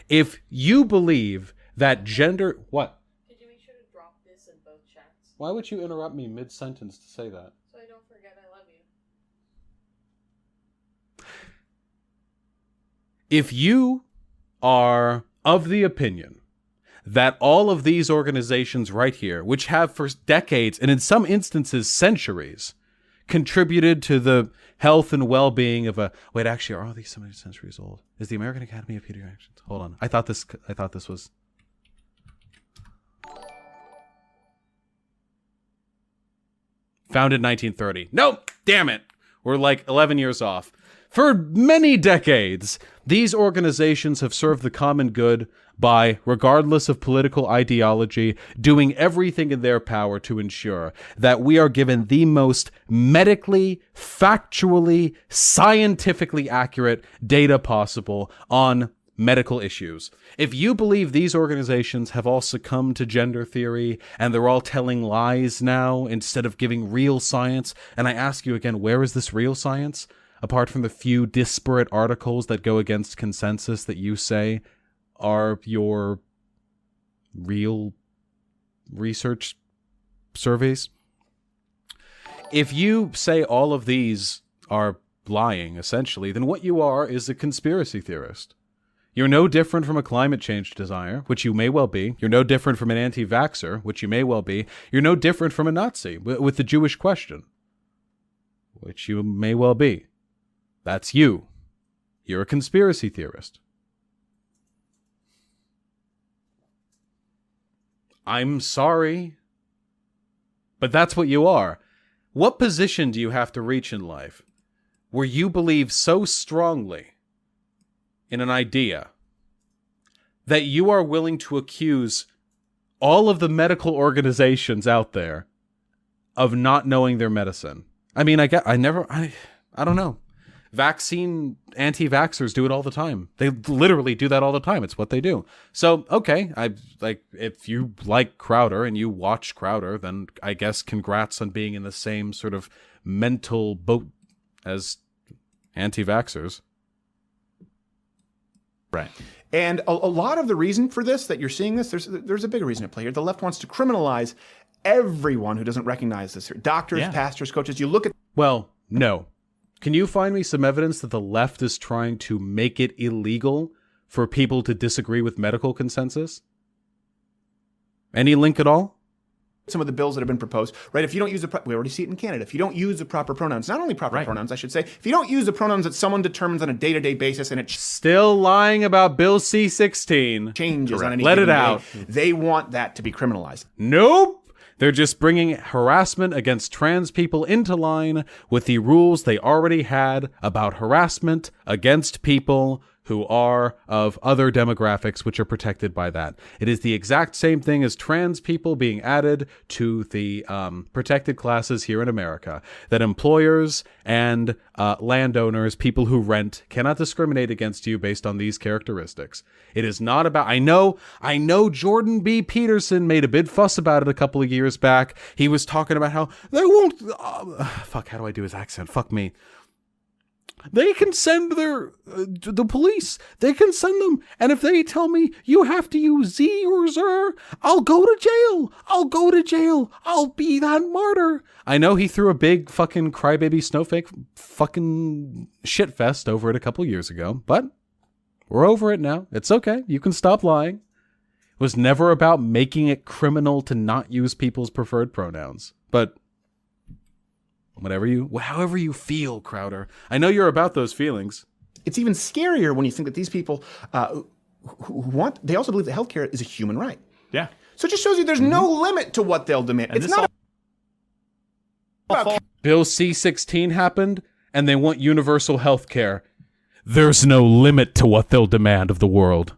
If you believe that gender... What? Could you make sure to drop this in both chats? Why would you interrupt me mid-sentence to say that? So I don't forget I love you. If you are of the opinion that all of these organizations right here, which have for decades, and in some instances centuries, contributed to the health and well-being of a... Wait, actually, are all these so many centuries old? Is the American Academy of Pediatrics... Hold on. I thought this was... Founded in 1930. Nope! Damn it! We're like 11 years off. For many decades, these organizations have served the common good by, regardless of political ideology, doing everything in their power to ensure that we are given the most medically, factually, scientifically accurate data possible on medical issues. If you believe these organizations have all succumbed to gender theory and they're all telling lies now instead of giving real science, and I ask you again, where is this real science? Apart from the few disparate articles that go against consensus that you say are your real research surveys. If you say all of these are lying, essentially, then what you are is a conspiracy theorist. You're no different from a climate change denier, which you may well be. You're no different from an anti-vaxxer, which you may well be. You're no different from a Nazi with the Jewish question, which you may well be. That's you. You're a conspiracy theorist. I'm sorry, but that's what you are. What position do you have to reach in life where you believe so strongly in an idea that you are willing to accuse all of the medical organizations out there of not knowing their medicine? I mean, I don't know. Anti-vaxxers do it all the time. They literally do that all the time. It's what they do. So, okay, if you like Crowder and you watch Crowder, then I guess congrats on being in the same sort of mental boat as anti-vaxxers. Right. And a lot of the reason for this, that you're seeing this, there's a bigger reason at play here. The left wants to criminalize everyone who doesn't recognize this. Doctors, pastors, coaches. You look at... Well, no. Can you find me some evidence that the left is trying to make it illegal for people to disagree with medical consensus? Any link at all? Some of the bills that have been proposed, right? If you don't use we already see it in Canada. If you don't use the proper pronouns, not only proper pronouns, I should say, if you don't use the pronouns that someone determines on a day-to-day basis, and it still lying about Bill C-16 changes on any let it given out. day, they want that to be criminalized. Nope. They're just bringing harassment against trans people into line with the rules they already had about harassment against people who are of other demographics which are protected by that. It is the exact same thing as trans people being added to the protected classes here in America, that employers and landowners, people who rent, cannot discriminate against you based on these characteristics. It is not about... I know Jordan B. Peterson made a big fuss about it a couple of years back. He was talking about how they won't... fuck, how do I do his accent? Fuck me. They can send the police. They can send them. And if they tell me you have to use Z or Zer, I'll go to jail. I'll be that martyr. I know he threw a big fucking crybaby snowflake fucking shitfest over it a couple years ago, but we're over it now. It's okay. You can stop lying. It was never about making it criminal to not use people's preferred pronouns, but however you feel, Crowder. I know you're about those feelings. It's even scarier when you think that these people they also believe that healthcare is a human right. Yeah. So it just shows you there's no limit to what they'll demand. And it's not about... Bill C-16 happened, and they want universal health care. There's no limit to what they'll demand of the world.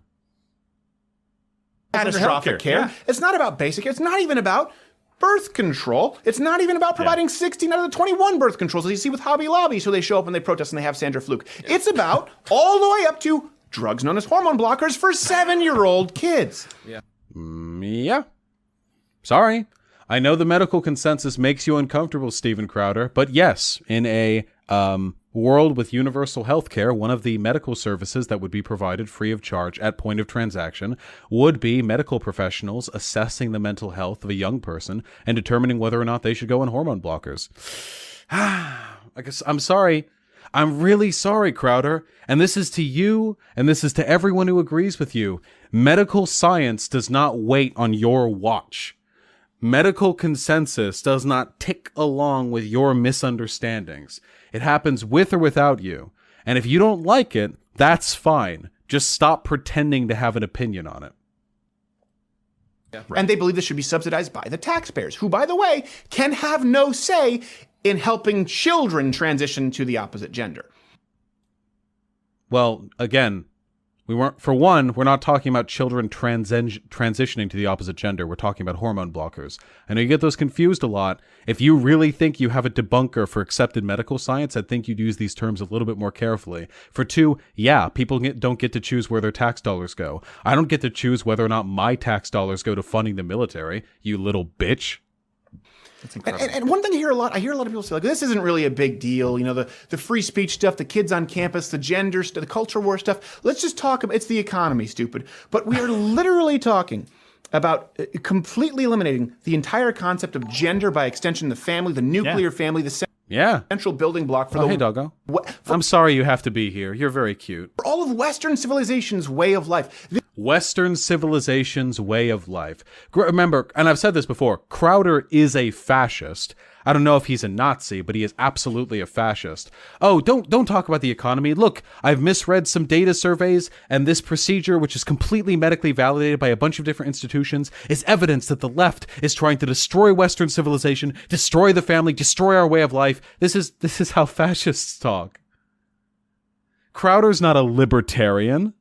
Catastrophic care. Yeah. It's not about basic care. It's not even about birth control. It's not even about providing 16 out of the 21 birth controls that you see with Hobby Lobby, so they show up and they protest and they have Sandra Fluke. It's about all the way up to drugs known as hormone blockers for 7-year-old kids. Yeah. Yeah. Sorry. I know the medical consensus makes you uncomfortable, Steven Crowder, but yes, in a world with universal health care, one of the medical services that would be provided free of charge at point of transaction would be medical professionals assessing the mental health of a young person and determining whether or not they should go on hormone blockers. I guess I'm sorry. I'm really sorry, Crowder. And this is to you, and this is to everyone who agrees with you. Medical science does not wait on your watch. Medical consensus does not tick along with your misunderstandings. It happens with or without you. And if you don't like it, that's fine. Just stop pretending to have an opinion on it. Yeah, right. And they believe this should be subsidized by the taxpayers, who, by the way, can have no say in helping children transition to the opposite gender. Well, again, we're not talking about children transitioning to the opposite gender. We're talking about hormone blockers. I know you get those confused a lot. If you really think you have a debunker for accepted medical science, I think you'd use these terms a little bit more carefully. For two, yeah, people don't get to choose where their tax dollars go. I don't get to choose whether or not my tax dollars go to funding the military, you little bitch. And one thing I hear a lot of people say, like, this isn't really a big deal. You know, the free speech stuff, the kids on campus, the gender stuff, the culture war stuff. Let's just talk about, it's the economy, stupid. But we are literally talking about completely eliminating the entire concept of gender, by extension, the family, the nuclear family, the central building block for hey, doggo. I'm sorry you have to be here. You're very cute. For all of Western civilization's way of life. Western civilization's way of life. Remember, and I've said this before, Crowder is a fascist. I don't know if he's a Nazi, but he is absolutely a fascist. Oh, don't talk about the economy. Look, I've misread some data surveys, and this procedure, which is completely medically validated by a bunch of different institutions, is evidence that the left is trying to destroy Western civilization, destroy the family, destroy our way of life. This is how fascists talk. Crowder's not a libertarian.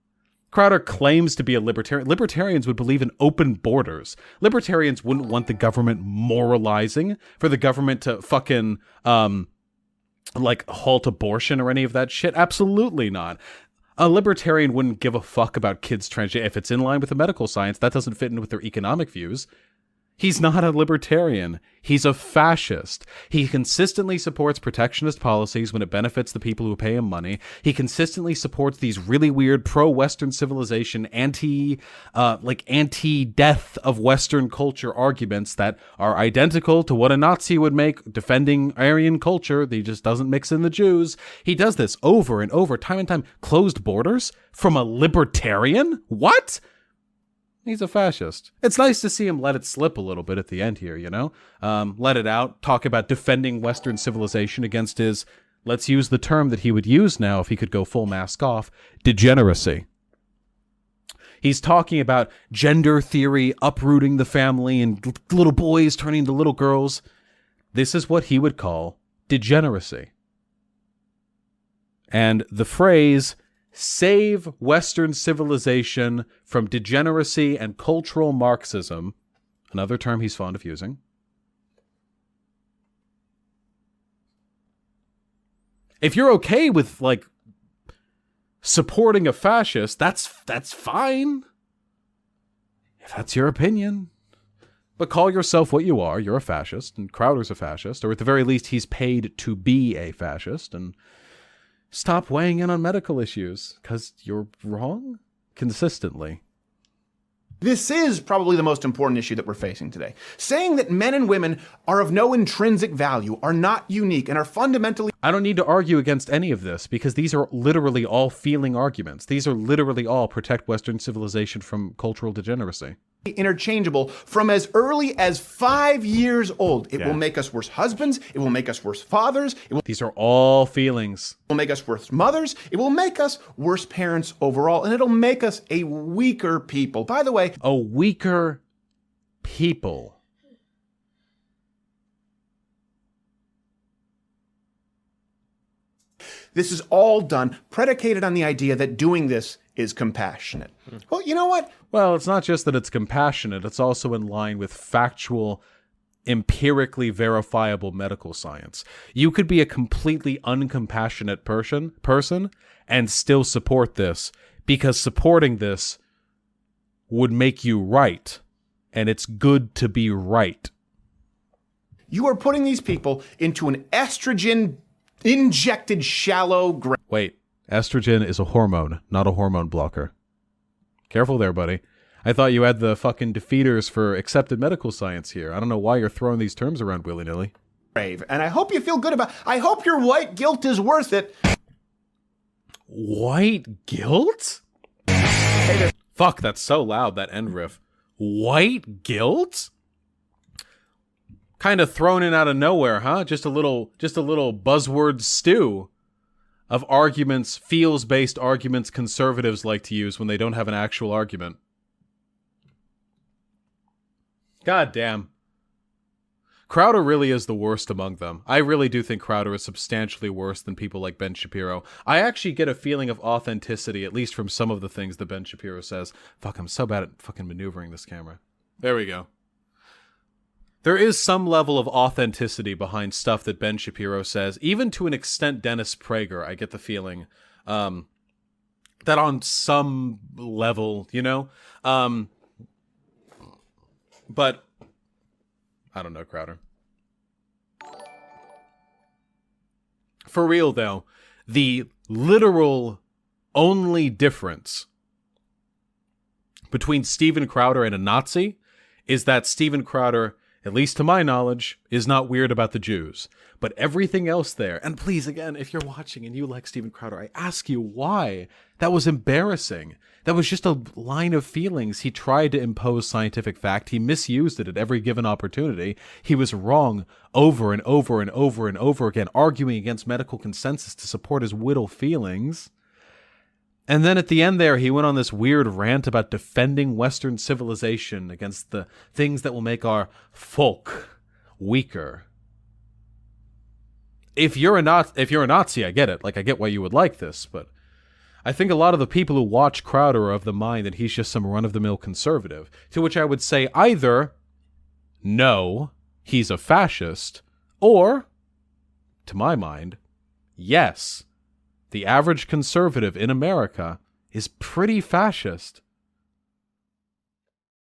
Crowder claims to be a libertarian. Libertarians would believe in open borders. Libertarians wouldn't want the government moralizing, for the government to fucking, halt abortion or any of that shit. Absolutely not. A libertarian wouldn't give a fuck about kids transgender. If it's in line with the medical science, that doesn't fit in with their economic views. He's not a libertarian. He's a fascist. He consistently supports protectionist policies when it benefits the people who pay him money. He consistently supports these really weird pro-Western civilization, anti-death of Western culture arguments that are identical to what a Nazi would make defending Aryan culture. He just doesn't mix in the Jews. He does this over and over, time and time. Closed borders from a libertarian? What? He's a fascist. It's nice to see him let it slip a little bit at the end here, you know? Let it out, talk about defending Western civilization against his, let's use the term that he would use now if he could go full mask off, degeneracy. He's talking about gender theory, uprooting the family, and little boys turning into little girls. This is what he would call degeneracy. And the phrase, save Western civilization from degeneracy and cultural Marxism, another term he's fond of using. If you're okay with, supporting a fascist, that's fine. If that's your opinion. But call yourself what you are. You're a fascist, and Crowder's a fascist, or at the very least, he's paid to be a fascist, and stop weighing in on medical issues, because you're wrong consistently. This is probably the most important issue that we're facing today. Saying that men and women are of no intrinsic value, are not unique, and are fundamentally... I don't need to argue against any of this, because these are literally all feeling arguments. These are literally all protect Western civilization from cultural degeneracy. Interchangeable from as early as 5 years old. It will make us worse husbands. It will make us worse fathers. These are all feelings. It will make us worse mothers. It will make us worse parents overall. And it'll make us a weaker people. By the way, a weaker people. This is all done predicated on the idea that doing this is compassionate. Well, you know what? Well, it's not just that it's compassionate, it's also in line with factual, empirically verifiable medical science. You could be a completely uncompassionate person and still support this, because supporting this would make you right, and it's good to be right. You are putting these people into an estrogen injected shallow Wait, estrogen is a hormone, not a hormone blocker. Careful there, buddy. I thought you had the fucking defeaters for accepted medical science here. I don't know why you're throwing these terms around willy-nilly. grave. And I hope you feel good about I hope your white guilt is worth it. White guilt? Fuck, that's so loud, that end riff. White guilt? Kind of thrown in out of nowhere, huh? Just a little buzzword stew of arguments, feels-based arguments conservatives like to use when they don't have an actual argument. God damn. Crowder really is the worst among them. I really do think Crowder is substantially worse than people like Ben Shapiro. I actually get a feeling of authenticity, at least from some of the things that Ben Shapiro says. Fuck, I'm so bad at fucking maneuvering this camera. There we go. There is some level of authenticity behind stuff that Ben Shapiro says. Even to an extent, Dennis Prager, I get the feeling that on some level, you know? But I don't know, Crowder. For real, though, the literal only difference between Steven Crowder and a Nazi is that Steven Crowder, at least to my knowledge, is not weird about the Jews. But everything else there, and please, again, if you're watching and you like Steven Crowder, I ask you why. That was embarrassing. That was just a line of feelings. He tried to impose scientific fact. He misused it at every given opportunity. He was wrong over and over and over and over again, arguing against medical consensus to support his whittle feelings. And then at the end there, he went on this weird rant about defending Western civilization against the things that will make our folk weaker. If you're a Nazi, I get it. Like, I get why you would like this, but I think a lot of the people who watch Crowder are of the mind that he's just some run-of-the-mill conservative, to which I would say either, no, he's a fascist, or, to my mind, yes, the average conservative in America is pretty fascist.